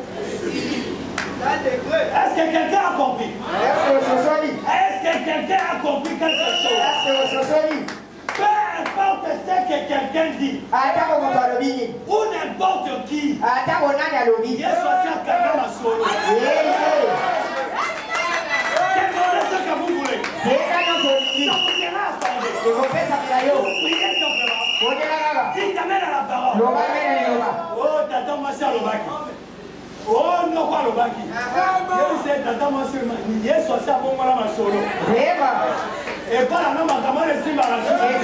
Est-ce que quelqu'un a compris? Est-ce que quelqu'un a compris quelque chose? Peu importe ce que quelqu'un dit, ou n'importe qui, il est sorti à Kagama Solo. Quel est ce que vous voulez? Ça vous dira, attendez. Vous priez simplement. Qui t'amène à la parole? Oh, t'attends, moi, c'est à l'Obaki. Oh non, pas le baki. Je sais, t'attends moi sur il est sorti à bon moment ma solo. Et pas la même comment les signes à la suite.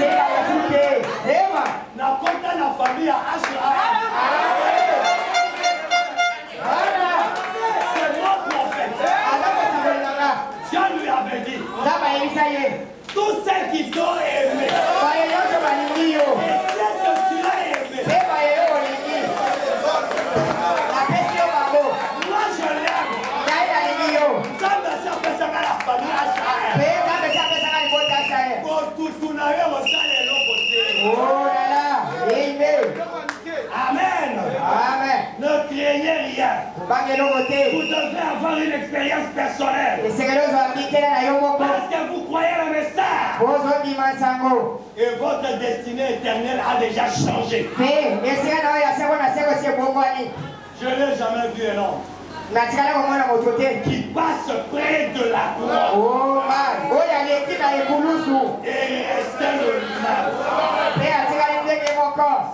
Na compte la famille à H.A. C'est moi prophète. Dieu lui avait dit. Tous ceux qui t'ont aimé. Et ceux que tu as aimé. Moi je l'aime. Ça me s'appelle ça la famille H.A. Oh là là, amen. Amen. Ne craignez rien. Vous devez avoir une expérience personnelle. Parce que vous croyez le message. Et votre destinée éternelle a déjà changé. Je n'ai jamais vu un homme qui passe près de la croix et reste le mal.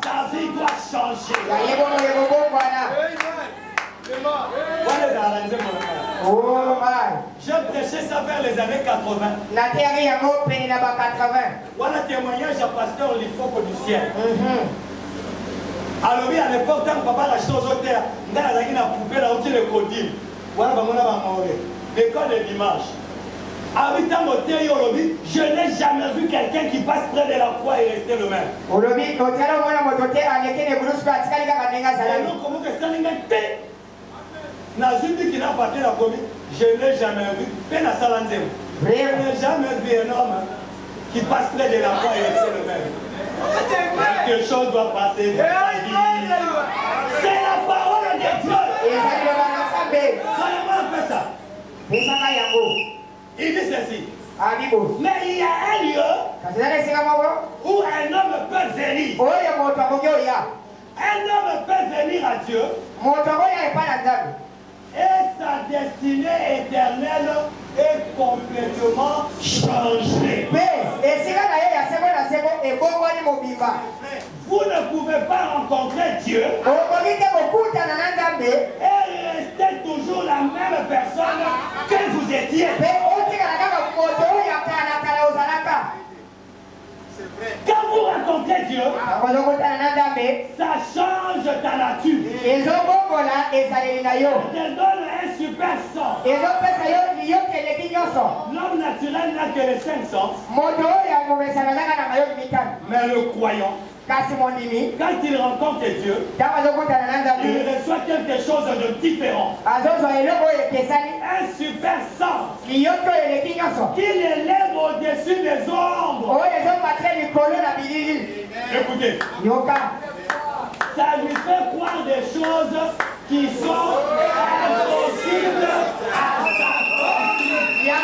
Sa vie doit changer. J'ai prêché ça vers les années 80. Voilà témoignage à pasteur Lifoko du ciel. Alors oui, à l'époque, quand papa l'a acheté aux terres, il a coupé la route de Codine. Voilà, l'école de dimanche. Habitant au Théologie, je n'ai jamais vu quelqu'un qui passe près de la croix et rester le même. Alors, comment que ça n'a été? Nazumi qui n'a pas été la commune, je n'ai jamais vu. Je n'ai jamais vu un homme qui passe près de la croix et rester le même. Quelque chose doit passer. C'est la parole de Dieu. Comment on fait ça? Il dit ceci. Mais il y a un lieu où un homme peut venir. Un homme peut venir à Dieu. Et sa destinée éternelle est complètement changée. Vous ne pouvez pas rencontrer Dieu et rester nature. Elle donne un super sens. L'homme naturel n'a que les 5 sens. Mais le croyant, quand il rencontre Dieu, il reçoit quelque chose de différent. Un super sens qui l'élève au-dessus des ombres. Écoutez, ça lui fait croire des choses qui sont impossibles à s'accomplir.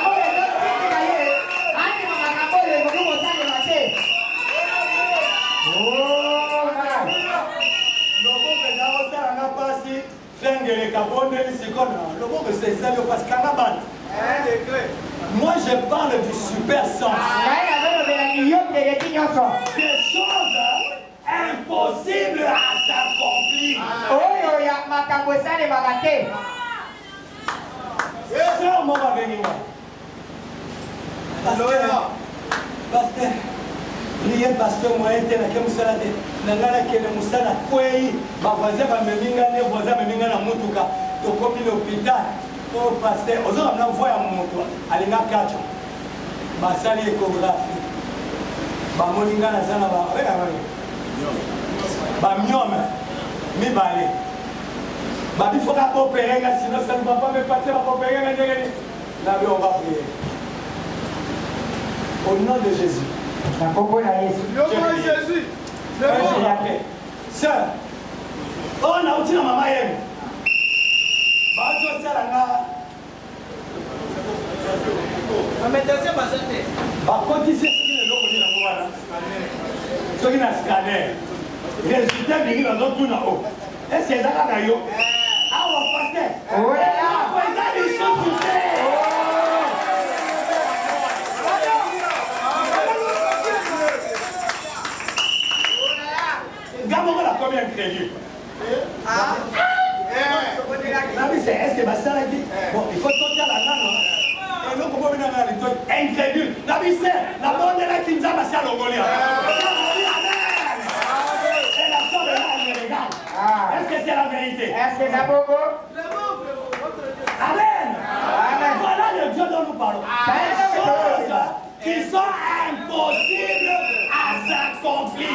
Moi je parle du super sens. Des choses impossibles à s'accomplir. Sœur, moi va venir. Pasteur, priez pasteur moyen te na kemusala te nangana kele musala kwei ba voisin ba meminga ne voisin meminga na mutuka to komi l'hôpital oh pasteur ozo na voya mutu alinga kacha basali échographie ba moninga na sana ba ba myome mi balé ba bifoka ko opérer sinon ça ne va pas me passer ba opérer na ndenge là on va prier au nom de Jésus. Le nom de Jésus. Sœur, on a outil dans ma maille. Est-ce que ça va yo? Ah, on va passer. Gamon la combien crédit? Est-ce que ma sœur a dit bon, il faut sortir la nana. Et nous, comment venir à l'étoile? Incrédule. La bise, la bonne de la Kinza, ma sœur Longolia. Et la sœur de là, elle me regarde. Est-ce que c'est la vérité? Est-ce que ça vaut? Amen. Voilà le Dieu dont nous parlons. Des choses qui sont impossibles à s'accomplir.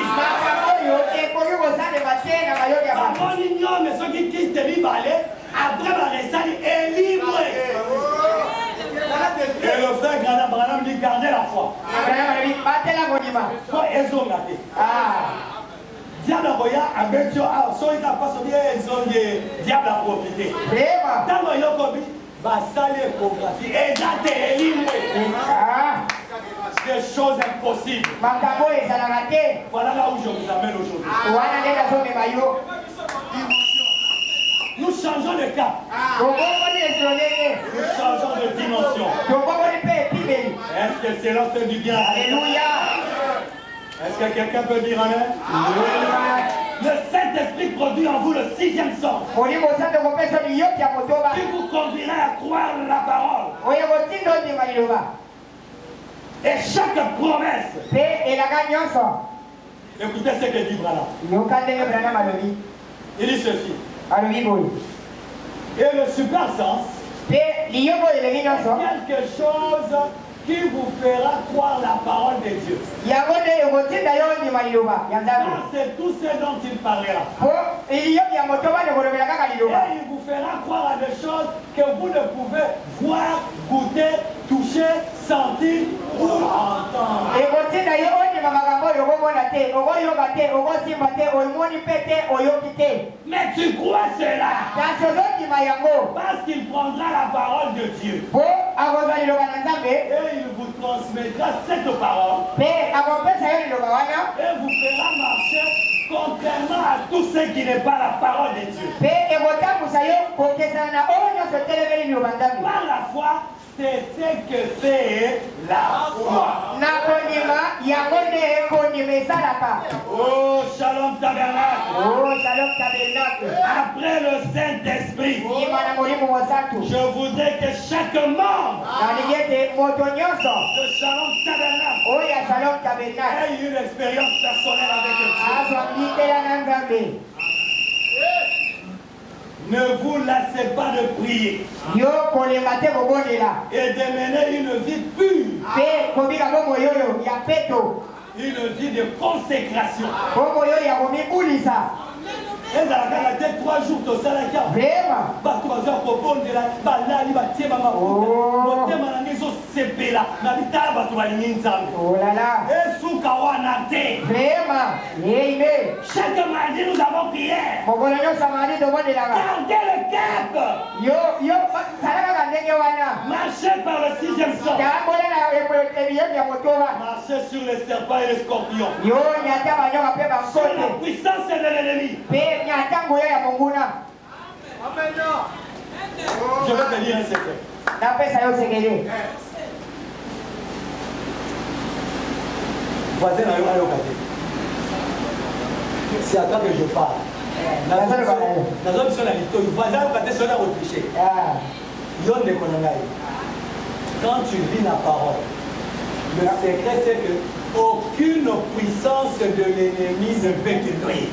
Mon ignore, mais ceux qui quittent les balais, après ma récit est libre. Et le frère Branham dit gardez la foi. Faut exonater. Diable a avec Dieu, soit il n'a pas sauvé, ils ont diable a profité. Dans le Yokobi, basali échographie, et ça t'est libre. Des choses impossibles. Voilà là où je vous amène aujourd'hui. Nous changeons de cap. Nous changeons de dimension. Est-ce que cela fait du bien? Alléluia. Est-ce que quelqu'un peut dire amen? Le Saint-Esprit produit en vous le 6e sens qui vous conduira à croire la parole. Et chaque promesse. Écoutez ce que dit Branham. Il dit ceci. Et le super sens, quelque chose qui vous fera croire la parole de Dieu. C'est tout ce dont il parlera. Et il vous fera croire à des choses que vous ne pouvez voir, goûter, toucher, sentir ou entendre. Mais tu crois cela parce qu'il prendra la parole de Dieu. Et il vous transmettra cette parole. Et vous fera marcher contrairement à tout ce qui n'est pas la parole de Dieu. Par la foi, c'est ce que fait la foi. Oh, Shalom Tabernacle. Après le Saint-Esprit, je voudrais que chaque membre de Shalom Tabernacle ait une expérience personnelle avec Dieu. Ne vous lassez pas de prier. Yo kolemate kobondela. Et de mener une vie pure. Pe kobika bomo yoyo ya peto. Une vie de consécration. Bomo yoyo ya komibulisa. Et ça a été 3 jours de salaire. Vraiment. Bah, 3 heures pour bon de la balade, bah, tiens, maman. Mon thème à la maison, c'est là. N'habitez pas, tu vas y Oh là là. Et sous Kawanate. Vraiment. Amen. Chaque mardi, nous avons prié. Mokolanyo samadi de bon de la. Gardez le cap. Yo, salaka kandenge wana. Marchez par le 6e sang. Kabola na ebiye ya motoba. Marchez sur les serpents et les scorpions. Yo nyata banyo pe ba Sur sote. la puissance de l'ennemi. Pe nyata ngoya ya monguna. Amen. Je vais te dire un secret. Na pesa yo sekele. Voisin n'a rien à c'est à toi que je parle. Dans une mission à l'État, le voisin au côté sera autriché. Quand tu lis la parole, le secret c'est que aucune puissance de l'ennemi ne peut te nuire.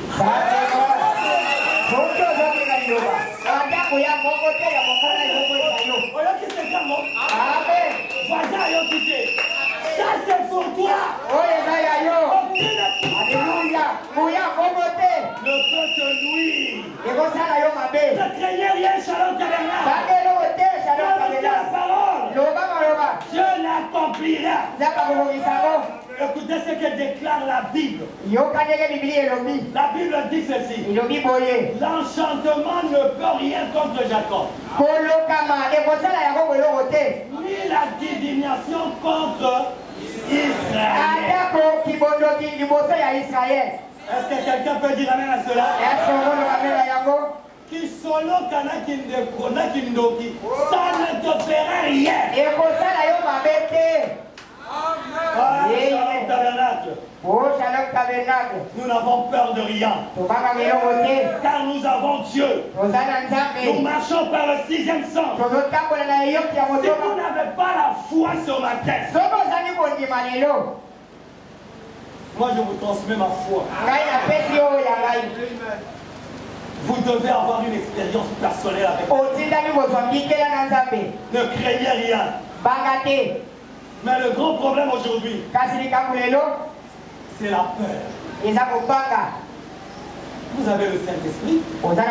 Ça c'est pour toi. Alléluia. Ne peut te nuire. Ne craignez rien, Shalom Tabernacle. Prononcez la parole. Dieu l'accomplira. Écoutez ce que déclare la Bible. La Bible dit ceci. L'enchantement ne peut rien contre Jacob. Ni la divination contre Israël. Est-ce que quelqu'un peut dire amen à cela? Qui solo kanakindoki, ça ne te fera rien. Shalom Tabernacle. Nous n'avons peur de rien. Car nous avons Dieu. Nous marchons par le 6e sang. Si vous n'avez pas la foi ce matin, moi je vous transmets ma foi. Vous devez avoir une expérience personnelle avec moi. Ne craignez rien. Mais le grand problème aujourd'hui, c'est la peur. Vous avez le Saint-Esprit. Pourquoi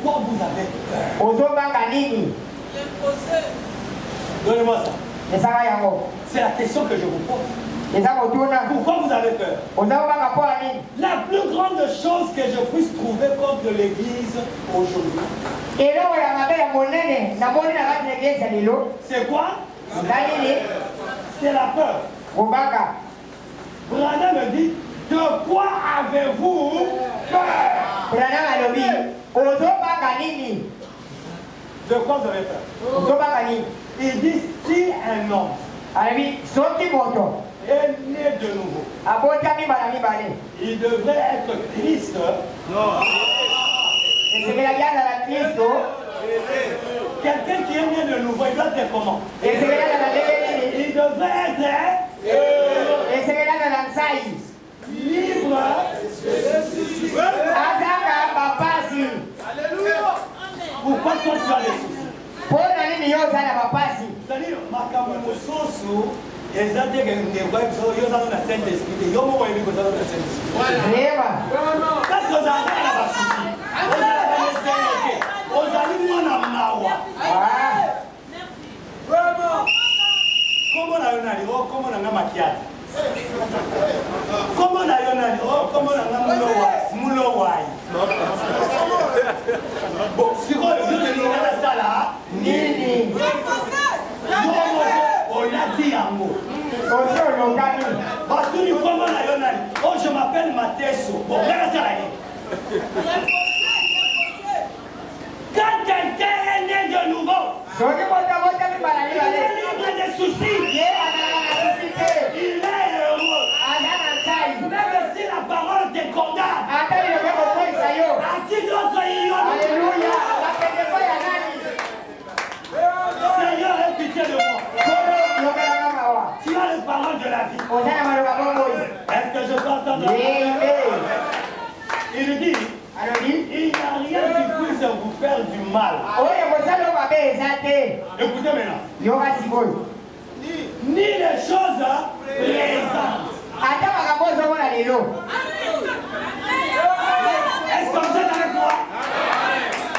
vous avez peur? Donnez-moi ça. C'est la question que je vous pose. Pourquoi vous avez peur? La plus grande chose que je puisse trouver contre l'Église aujourd'hui, c'est quoi? C'est la peur. Branham me dit, de quoi avez-vous peur? De quoi vous avez peur? Il dit, si un homme est né de nouveau, il devrait être Christ. Quelqu'un qui est né de nouveau, il doit être comment? Il devrait être libre. Pourquoi toi tu as des soucis? C'est-à-dire, oh, je m'appelle Matheso. Bon, quand quelqu'un est né de nouveau, il est libre des soucis. Il est heureux. Même si la parole te condamne, à qui d'autre il y a? Seigneur, aie pitié de moi. Tu as les paroles de la vie. Est-ce que je peux entendre? Il dit, oyo. Ni les choses présentes. Ata makambo ozomona lelo. Est-ce que vous êtes avec moi?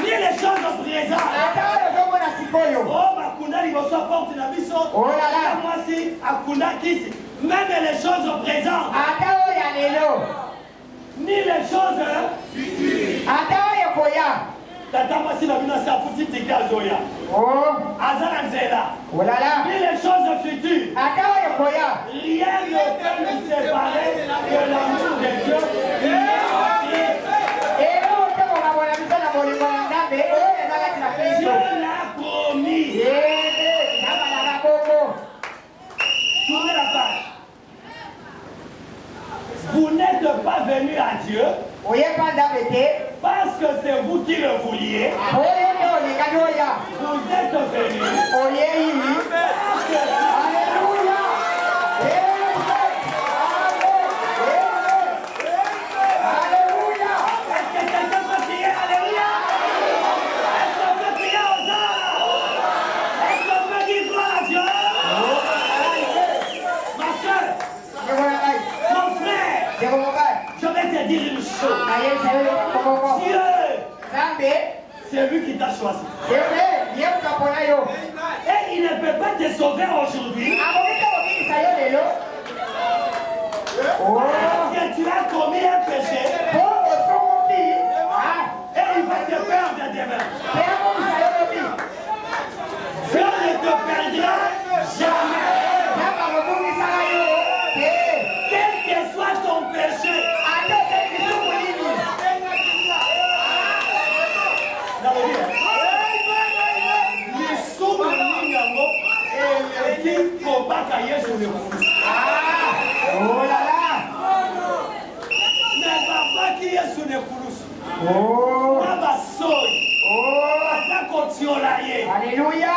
Ni les choses présentes. Ata oyo ozomona sikoyo. Oh, bakunda liboso porte na biso. Oh là là. Moi si akunda kisi. Même les choses présentes. Ata oyo ya lelo. Ni les choses futures. Ata oyo koya. Tata moi si babino sa futi tika zoya. Oh. Azana nzela. Oh là là. Ni les choses futures. Ata oyo koya. Rien ne peut nous séparer de l'amour de Dieu. Dieu l'a promis. Tournez la page. Vous n'êtes pas venu à Dieu parce que c'est vous qui le vouliez. Vous êtes venu. Alléluia. Est-ce que quelqu'un peut crier Alléluia? Est-ce qu'on peut crier aux hommes? Est-ce qu'on peut dire gloire à Dieu? Ma soeur, mon frère, je vais te dire une chose. Dieu, c'est lui qui t'a choisi. Et il ne peut pas te sauver aujourd'hui parce que tu as commis un péché et il va te perdre demain. Dieu ne te perdra jamais. Quel que soit ton péché, Alléluia.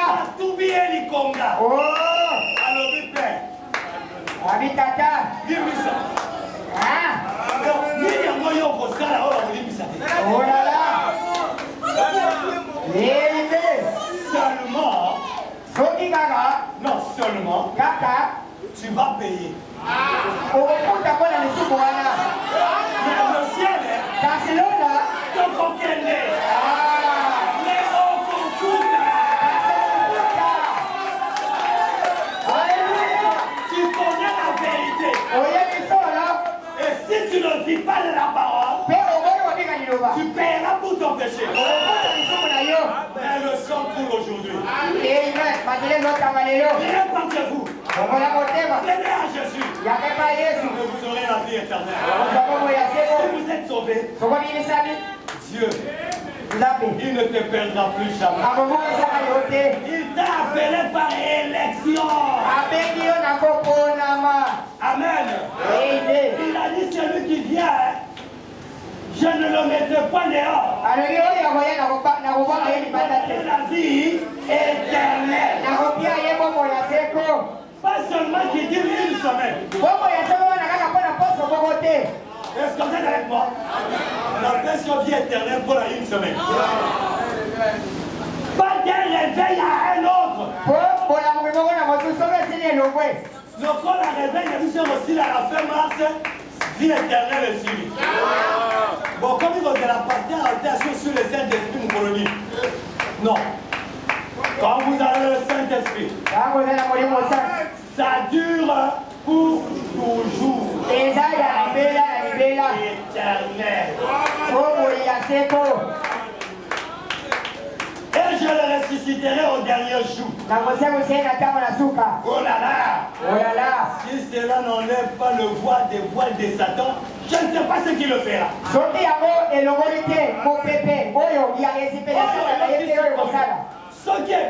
Abitata. Oh là là. Non seulement, tu vas payer. Mais le ciel est tu connais la vérité. Et si tu ne vis pas de la parole, tu paieras pour ton péché. Mais le sang coule aujourd'hui. Rien contre vous. Venez à Jésus. Et vous aurez la vie éternelle. Si vous êtes sauvés, Dieu, il ne te perdra plus jamais. Il t'a appelé par élection. Amen. Il a dit celui qui vient, je ne le mettrai pas dehors. La vie éternelle. Pas seulement qui dure une semaine. Est-ce que vous êtes avec moi? La personne vie éternelle pour une semaine. Pas qu'un réveil à un autre. Donc on la réveille, nous sommes aussi à la fin mars, vie éternelle est suivie. Bon, comme il vous a la partie en attention sur le Saint-Esprit, mon colonie. Non. Quand vous avez le Saint-Esprit, ça dure pour toujours. Éternel. Et je le ressusciterai au dernier jour. Oh là là. Si cela n'enlève pas le voile des voiles de Satan, je ne sais pas ce qui le fera. Ce qui est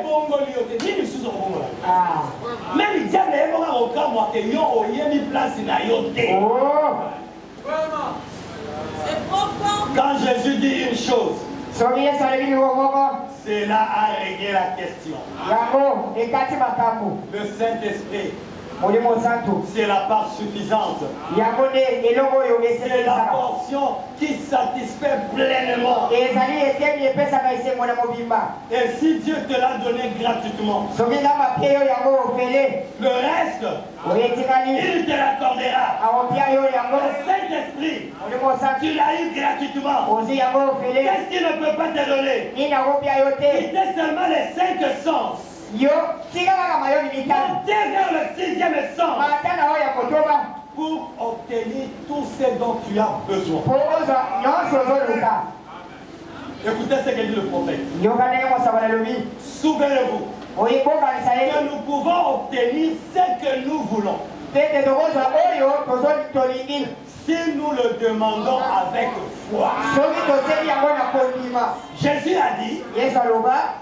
bon, même le diable est bon au cas où il y a une place dans quand Jésus dit une chose, cela a réglé la question. Le Saint-Esprit Molimo Santo. C'est la part suffisante. Yangonde elongo yo C'est la esepelisa. portion qui satisfait pleinement. Ezali etemi epesaka esengo na mobimba. Et si Dieu te l'a donné gratuitement, Soki nzambe apie yo yango ofele. le reste, Oyetikali. il te l'accordera. Awopia yo yango. Le Saint-Esprit, Molimo Santo. tu l'as eu gratuitement. Ozi yango ofele. Qu'est-ce qu'il ne peut pas te donner? Nini akopia yo te. C'était seulement les 5 sens. Yo tika kaka mayoni mitano. Montez vers le 6e sens Matana oyo ya kotoba. pour obtenir tout ce dont tu as besoin. Po ozwa nyonso ozoluka. Écoutez ce que dit le prophète. Yoka ndenge mosaba nalobi. Souvenez-vous Oyibokanisa ye. que nous pouvons obtenir ce que nous voulons Tete tokozwa oyo tolingi. si nous le demandons avec foi. Soki toseli yango na kondima. Jésus a dit, Yesu aloba.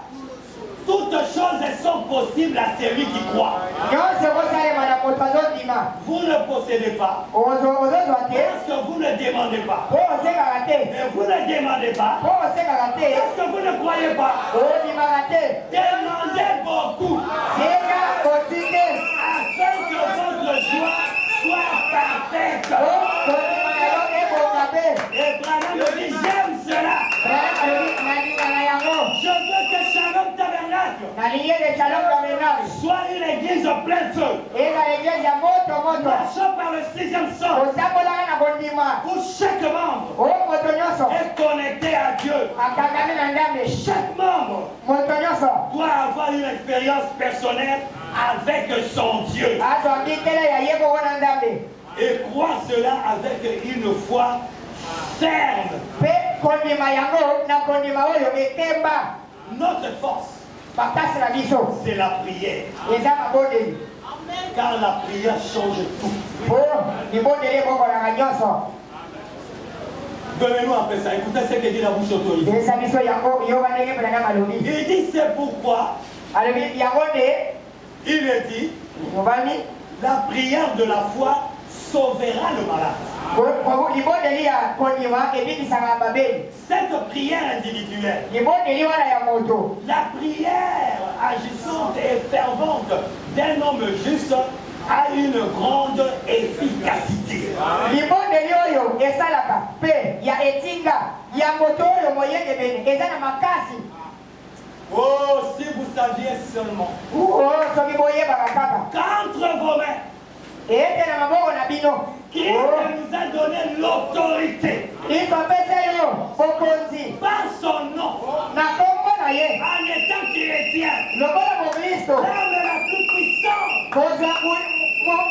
toutes choses sont possibles à celui qui croit. Nyonso ekosalema na moto azondima. Vous ne possédez pas Ozozwa te. parce que vous ne demandez pas. Po osekaka te. Mais vous ne demandez pas Po osekaka te. parce que vous ne croyez pas. Ondimaka te. Demandez beaucoup Senga otike. afin que votre joie soit parfaite. Po kondima na yo ebonga pe. Et Branham me dit, j'aime cela. Brana alobi nalinga na yango. Je veux que Shalom Tabernacle Nalingi de Shalom Tabernacle. soit une église en plein feu. Eza l'église ya moto. Marchons par le 6e sens Otambolaka na kondima. où chaque membre Oyo moto nyonso. est connecté à Dieu. Akangami na Nzambe. Chaque membre Moto nyonso. doit avoir une expérience personnelle avec son Dieu. Azwa mbitele ya yebo wana Nzambe. Et croire cela avec une foi ferme. Pe kondima yango na kondima oyo ekemba. Notre force, Bakasi na biso. c'est la prière. Eza mabondeli. Car la prière change tout. Po libondeli ebokolaka nyonso. Donnez-nous un peu ça. Écoutez ce que dit la bouche autorisée. Eza biso yango yoka ndenge Branham alobi. Il dit c'est pourquoi Alobi yango nde il est dit mobali. la prière de la foi sauvera le malade. Libondeli ya kondima ebikisaka babeli. Cette prière individuelle, Libondeli wana ya moto. la prière agissante et fervente d'un homme juste a une grande efficacité. Libondeli oyo esalaka pe ya etinga ya moto oyo moyengebene eza na makasi. Oh, si vous saviez seulement Soki boyebaka kaka. qu'entre vos mains, Ete na maboko na bino. Christ nous a donné l'autorité Kristo apesa yo bokonzi par son nom na kombo na ye. en étant chrétien. Lokola mokristo L'arme la plus puissante kozwa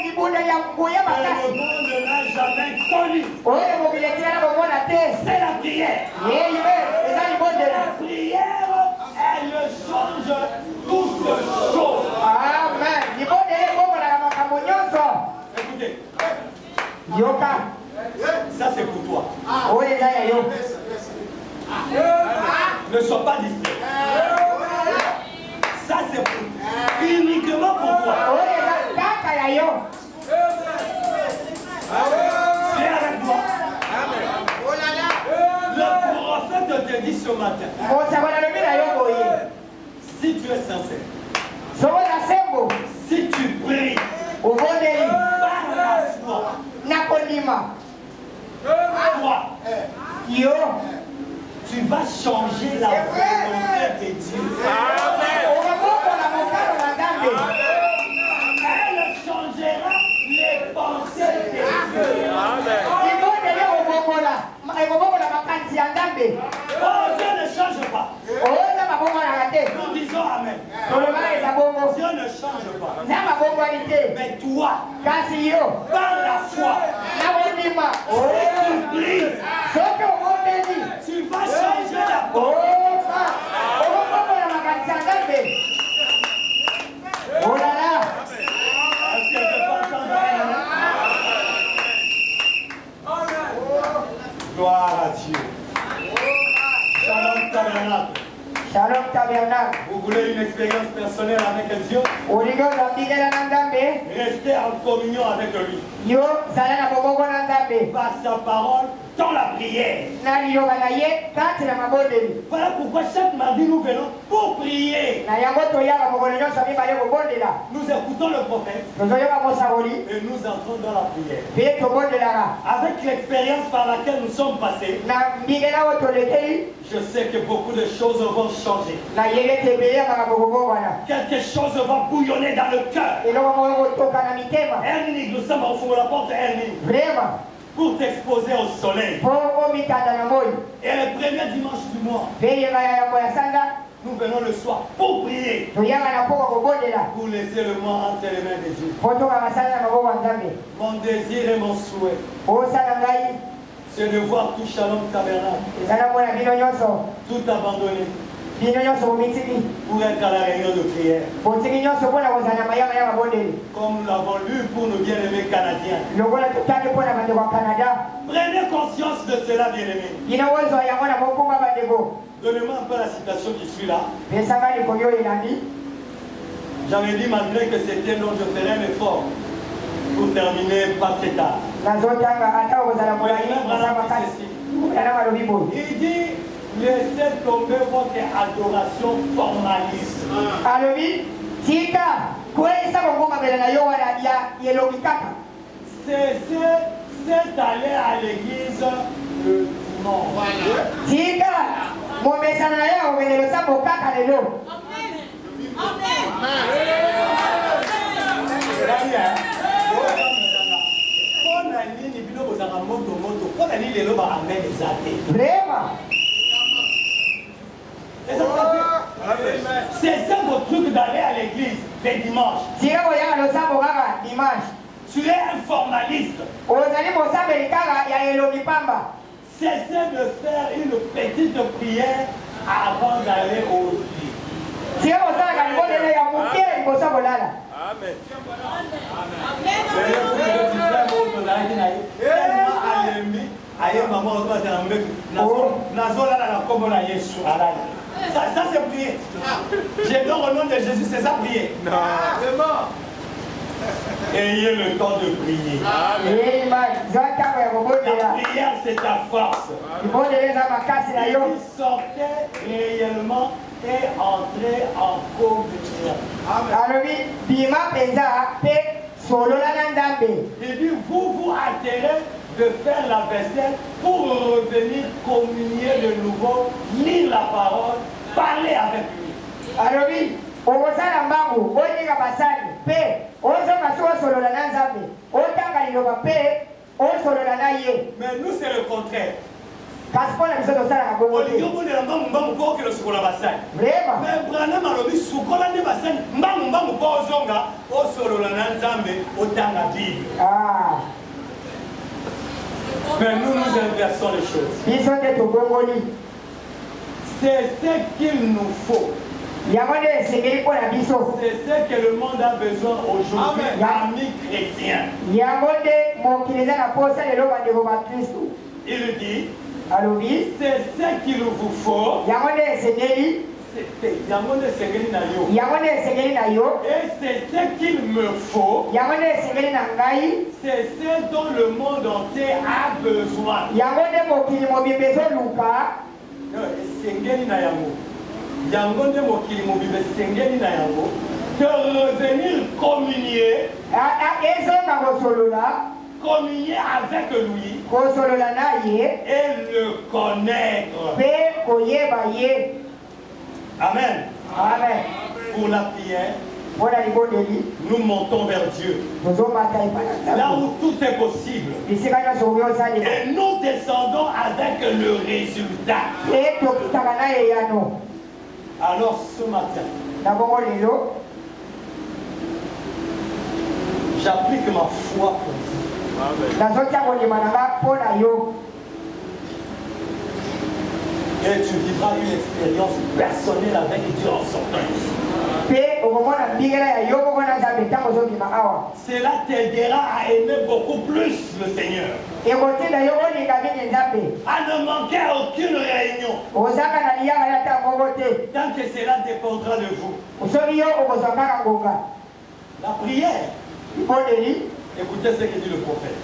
libunda ya nguya que le makasi monde n'a jamais connue. oyo mokili etikala komona te. C'est la prière. Yeye eza La libondeli. prière, elle change toutes choses. Amen. Libondeli ebokolaka makambo nyonso. Écoutez, Yoka ça c'est pour toi. oyo eza ya yo. Ne sois pas distrait. Ça c'est pour uniquement pour toi. Oyo eza kaka ya yo. Tu es avec moi. Le prophète te dit ce matin, Mosako nalobi na yo boye. si tu es sincère, Soko na sembo si tu pries obondeli par la foi, na kondima toi, yo tu vas changer la volonté de Dieu. okobokola mokalo na Nzambe. Elle changera les pensées de Dieu. Libondeli ekobokola makanisi ya Nzambe. Oh, Dieu ne change pas. Oyo eza mabongwanaka te. Nous disons Amen. Tolobaka eza bongo. Dieu ne change pas. Eza mabongwani te. Mais toi, Kasi yo par la foi, na kondima si tu pries, soki obondeli tu vas changer la pensée. okobokola makanisi ya Nzambe. Olala. Est-ce que je peux entendre un? Gloire à Dieu. Shalom Tabernacle. Shalom Tabernacle. Vous voulez une expérience personnelle avec Dieu? Olingi ozambikela na Nzambe. Restez en communion avec lui. Yo zala na boboko na Nzambe. Par sa parole, dans la prière. Voilà pourquoi chaque mardi nous venons pour prier. Nous écoutons le prophète et nous entrons dans la prière. Avec l'expérience par laquelle nous sommes passés, je sais que beaucoup de choses vont changer. Quelque chose va bouillonner dans le cœur. Ernie, nous sommes au fond de la porte, Ernie. Pour t'exposer au soleil. Et le premier dimanche du mois, nous venons le soir pour prier. Pour laisser le mois entre les mains de Dieu. Mon désir et mon souhait, c'est de voir tout Shalom Tabernacle, tout abandonné, pour être à la réunion de prière. Comme nous l'avons lu pour nos bien-aimés Canadiens. Prenez conscience de cela, bien-aimés. Donnez-moi un peu la citation qui suit là. J'avais dit malgré que c'était long, je ferai un effort pour terminer pas très tard. Il dit, laissez tomber votre adoration formaliste. C'est d'aller à l'église le dimanche. C'est ça votre truc d'aller à l'église les dimanches. Tu es un formaliste. Cessez de faire une petite prière avant d'aller au lit. Ça c'est prier. J'ai donc au nom de Jésus, c'est ça prier. Ayez le temps de prier. La prière, c'est ta force. Et sortez réellement et entrez en communion. Il dit, vous atterrez de faire la vaisselle pour revenir communier de nouveau, lire la parole, parler avec lui. Mais nous c'est le contraire. Mais nous inversons les choses. C'est ce qu'il nous faut. C'est ce que le monde a besoin aujourd'hui, amis chrétiens. Il dit, c'est ce qu'il vous faut. Et c'est ce qu'il me faut. C'est ce dont le monde entier a besoin. De revenir communier, communier avec lui et le connaître. Amen. Pour la prière, nous montons vers Dieu. Là où tout est possible. Et nous descendons avec le résultat. Alors ce matin, j'applique ma foi pour vous. Et tu vivras une expérience personnelle avec Dieu en sortant ici. Cela t'aidera à aimer beaucoup plus le Seigneur. À ne manquer à aucune réunion. Tant que cela dépendra de vous. La prière. Écoutez ce que dit le prophète.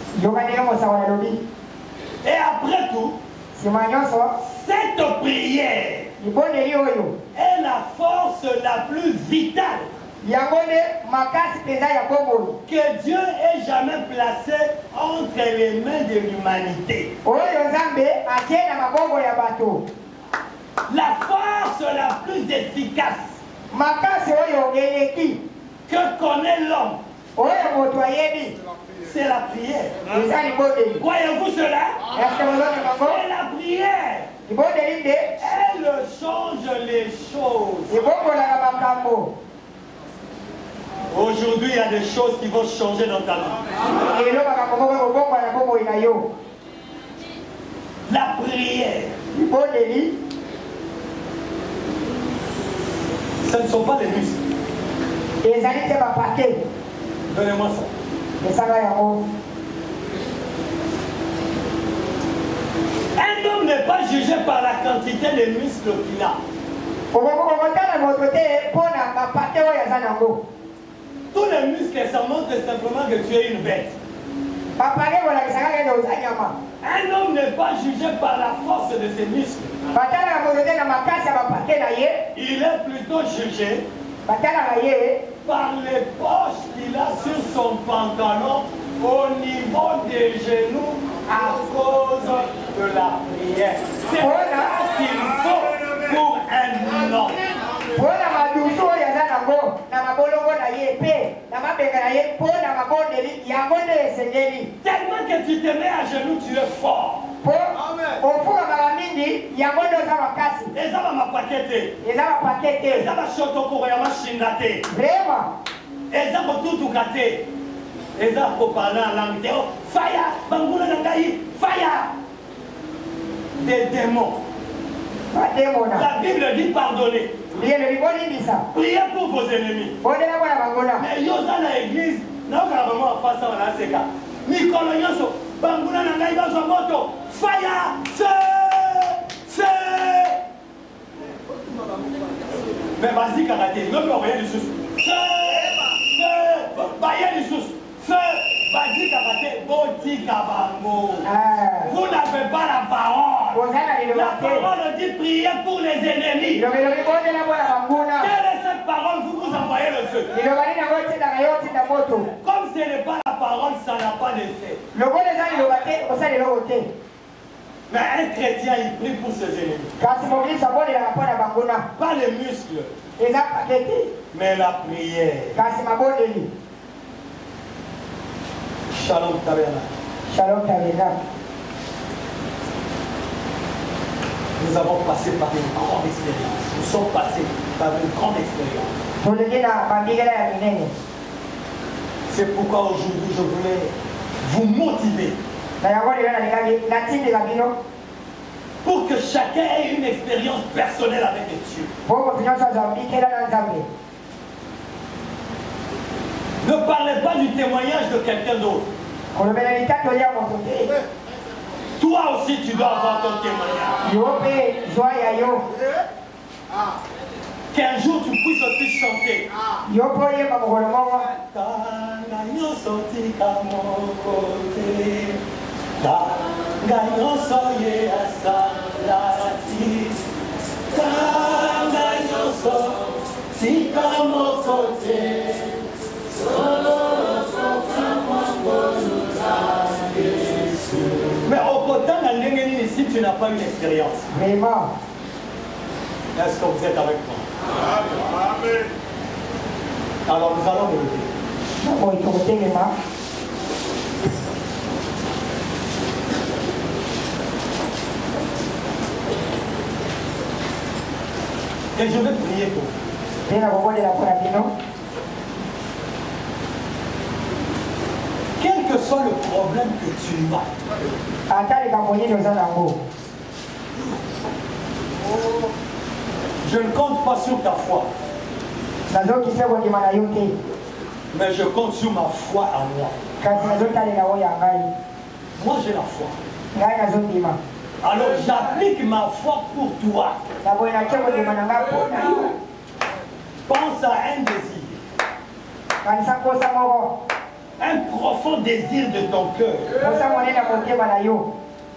Et après tout, cette prière est la force la plus vitale que Dieu ait jamais placée entre les mains de l'humanité. La force la plus efficace que connaît l'homme, c'est la prière. Croyez-vous cela? C'est la prière. Elle change les choses. Aujourd'hui, il y a des choses qui vont changer dans ta vie. La prière. Ce ne sont pas les muscles. Donnez-moi ça. Un homme n'est pas jugé par la quantité de muscles qu'il a. Tous les muscles, ça montre simplement que tu es une bête. Un homme n'est pas jugé par la force de ses muscles. Il est plutôt jugé par les poches qu'il a sur son pantalon au niveau des genoux à cause de la prière. C'est ça qu'il faut pour un homme. Tellement que tu te mets à genoux, tu es fort. Et ça va m'appaqueter. Et ça va shindate. Et ça va tout gâter. Et ça va parler en langue. Fire! Bangula nangai! Fire! Des démons. La Bible dit pardonner. Priez pour vos ennemis. Mais yo dans l'église, n'a pas vraiment face à la seka. Mikolo nyoso, banguna nangai bazo moto. Fire! Feu! Feu! Mais vas-y karaté, ne peux rien du sous. Feu! Feu! Baye du sous. Feu! Vas-y karaté, boti kabango. Vous n'avez pas la parole. La parole dit prier pour les ennemis. Quelle est cette parole? Vous vous envoyez le feu. Comme ce n'est pas la parole, ça n'a pas d'effet. Mais un chrétien, il prie pour ses ennemis. Pas les muscles, mais la prière. Shalom Tabernacle. Nous avons passé par une grande expérience. Nous sommes passés par une grande expérience. C'est pourquoi aujourd'hui je voulais vous motiver pour que chacun ait une expérience personnelle avec Dieu. Ne parlez pas du témoignage de quelqu'un d'autre. Toi aussi tu dois avoir ton témoignage. Qu'un jour tu puisses aussi chanter. Mais au côté si tu n'as pas une expérience. Vraiment. Est-ce que vous êtes avec moi? Amen. Alors nous allons nous lever. Et je vais prier pour vous. Quel que soit le problème que tu as, je ne compte pas sur ta foi, mais je compte sur ma foi à moi. Moi j'ai la foi. Alors j'applique ma foi pour toi. Pense à un désir. Un profond désir de ton cœur.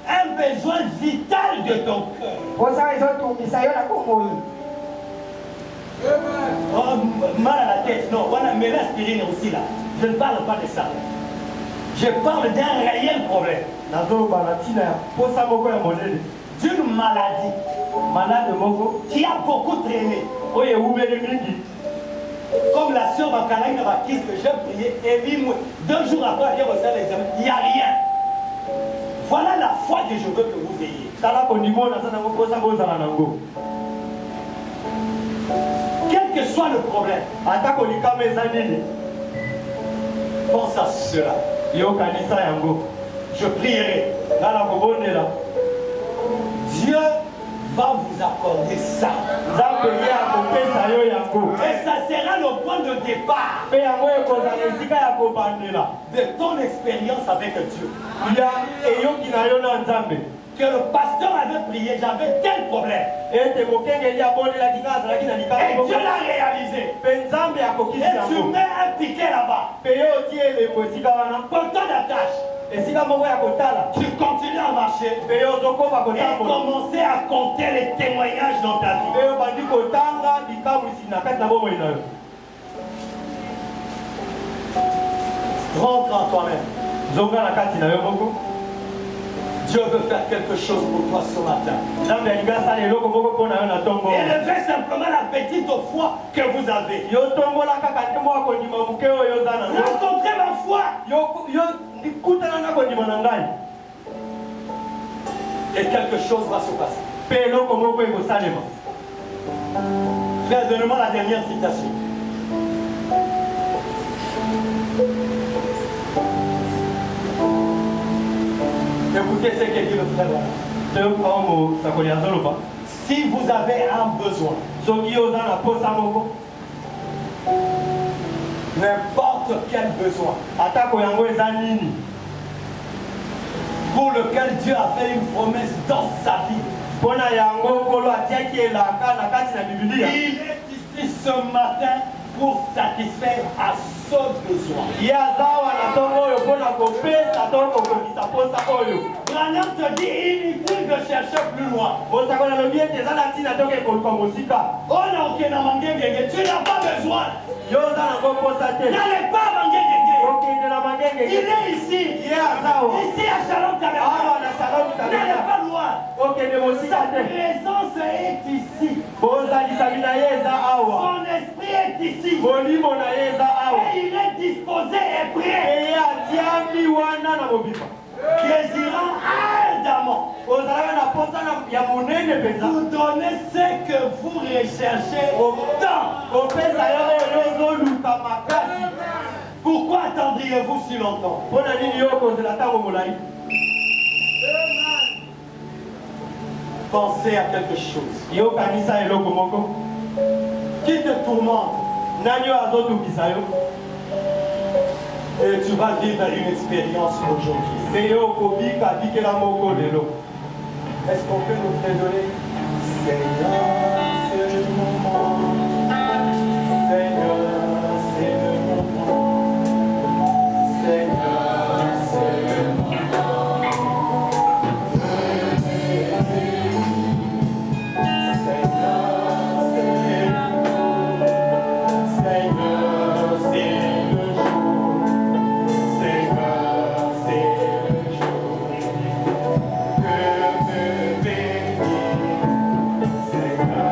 un besoin vital de ton cœur. Oza ezotumbisa yo na komoi. Oh, mal à la tête, non. Voilà, mais l'aspirine aussi là. Je ne parle pas de ça. Je parle d'un réel problème. D'une maladie. Qui a beaucoup traîné. Comme la sœur Bakalaï n'a pas quitté, j'ai prié et 2 jours après, il n'y a rien. Voilà la foi que je veux que vous ayez. Quel que soit le problème, pense à cela. Je prierai. Dieu va vous accorder ça. Et ça sera le point de départ de ton expérience avec Dieu. Que le pasteur avait prié, j'avais tel problème. Et Dieu l'a réalisé. Et tu mets un piquet là-bas. Pour ton attache. Tu continues à marcher et commencer à compter les témoignages dans ta vie. Rentre en toi-même. Dieu veut faire quelque chose pour toi ce matin. Élevez simplement la petite foi que vous avez. Rencontrez ma foi. Et quelque chose va se passer. Frère, donne-moi la dernière citation. Écoutez ce que dit le frère. Si vous avez un besoin, n'importe quel besoin, pour lequel Dieu a fait une promesse dans sa vie, il est ici ce matin pour satisfaire à ce besoin. Branham te dit inutile de chercher plus loin. Tu n'as pas besoin. N'allez pas à Mangengenge. Il est ici. Ici à Shalom Tabernacle. N'allez pas loin. Sa présence est ici. Son esprit est ici. Et il est disposé et prêt. Désirant ardemment vous donnez ce que vous recherchez autant. Pourquoi attendriez-vous si longtemps? Pensez à quelque chose qui te tourmente. Et tu vas vivre une expérience aujourd'hui. Est-ce qu'on peut nous donner? Seigneur, c'est le moment. Seigneur, c'est le moment. Seigneur, c'est le moment. Seigneur, c'est le moment. Seigneur, c'est le jour. Seigneur, c'est le jour. Que me bénir. Seigneur.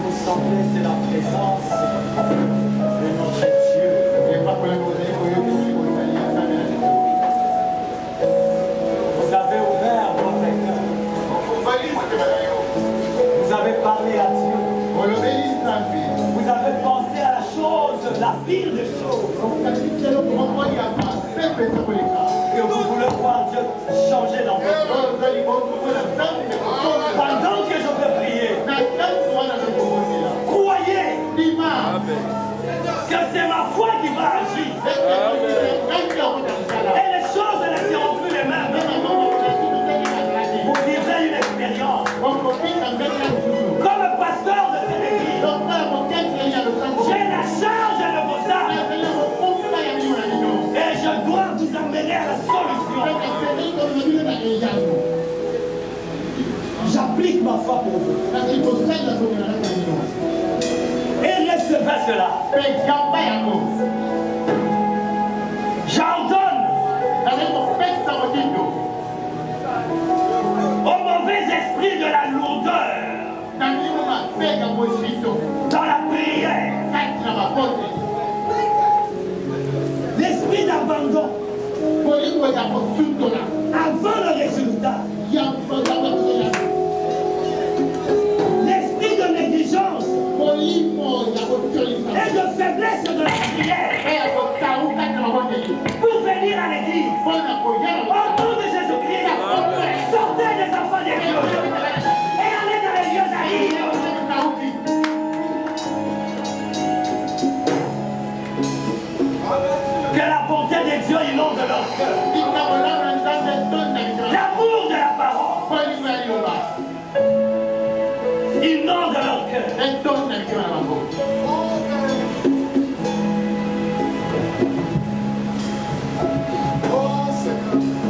vous sentez, c'est la présence de notre Dieu. Vous avez ouvert votre cœur. Vous avez parlé à Dieu. Vous avez pensé à la chose, la pire des choses. Que vous voulez voir Dieu changer dans votre vie. Pendant que je vais prier, croyez que c'est ma foi qui va agir. Et les choses ne seront plus les mêmes. Vous vivrez une expérience. Comme pasteur de cette église, j'ai la charge de vos âmes. Et je dois vous amener à la solution. J'applique ma foi pour vous. Et recevez cela. J'ordonne au mauvais esprit de la lourdeur dans la prière, l'esprit d'abandon avant le résultat, l'esprit de négligence et de faiblesse de la prière pour venir à l'église au nom de Jésus-Christ. Sortez des enfants des dieux et allez dans les lieux arides. Que la bonté de Dieu inonde leur cœur. L'amour de la parole inonde leur cœur.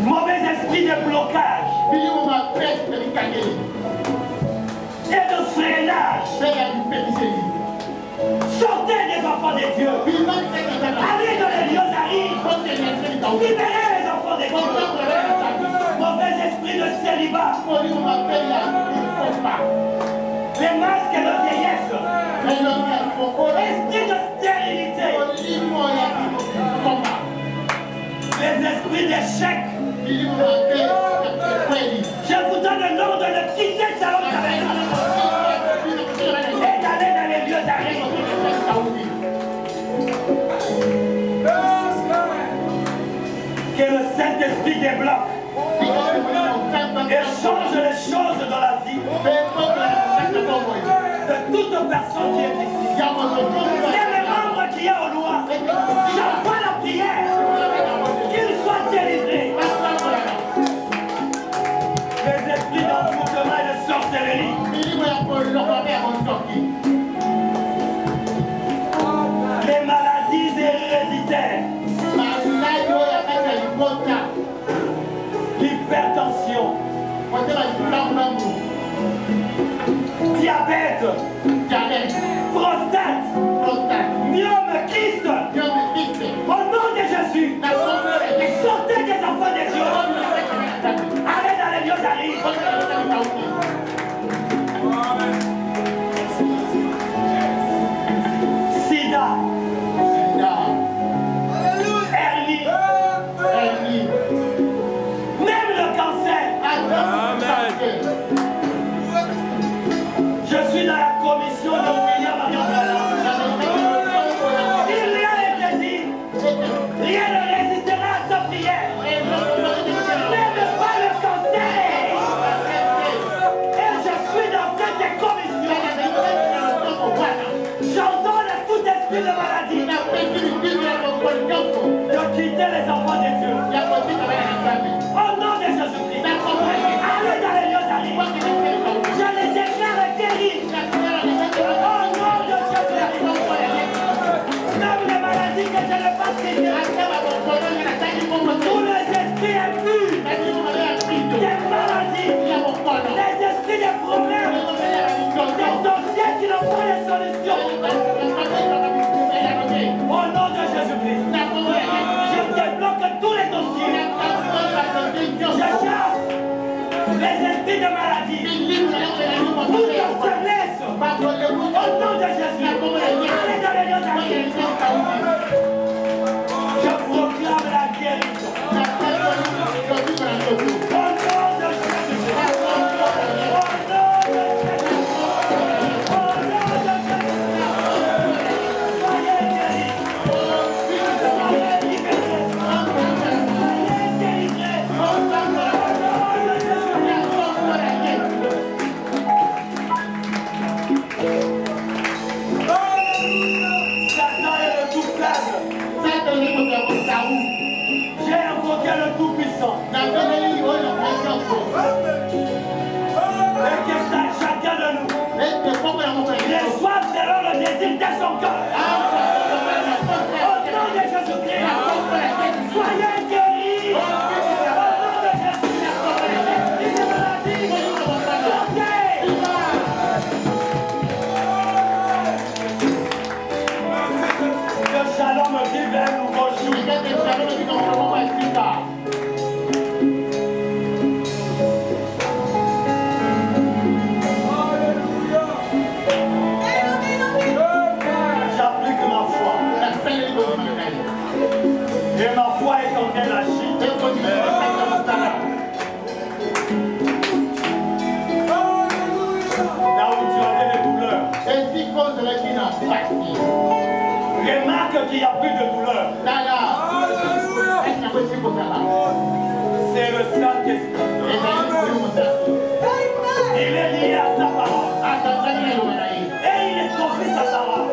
Mauvais esprit de blocage et de freinage. Sortez des enfants de Dieu. Allez dans les lieux arides. Libérez les enfants de Dieu. Mauvais esprit de célibat. Les masques de vieillesse. Esprit de stérilité. Les esprits d'échec. Je vous donne le nom de le quitter le salon de et d'aller dans les lieux arides. Que le Saint-Esprit débloque et change les choses dans la vie de toute personne qui est ici. Et les membres qui est au loin, j'envoie la prière, qu'ils soient délivrés. Les esprits d'envoûtement et de sorcellerie, les maladies héréditaires, l'hypertension, diabète, prostate, Satan est le tout faible. J'ai invoqué le tout-puissant. Et que chacun de nous reçoive selon le désir de son cœur. Au nom de Jésus-Christ, soyez guéris. Au nom de Jésus, l'esprit de maladie, sortez. Que Shalom vive un nouveau jour. J'applique ma foi. Et ma foi est en train d'agir. Là où tu avais des douleurs. Remarque qu'il n'y a plus de douleur. C'est le Saint-Esprit. Il est lié à sa parole. Et il est compris sa parole.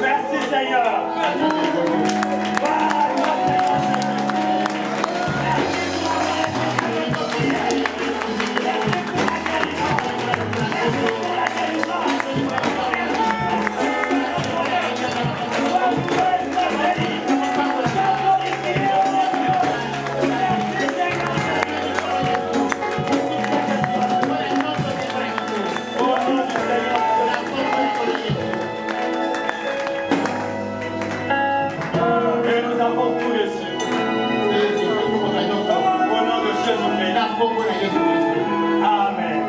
Merci Seigneur. Amen.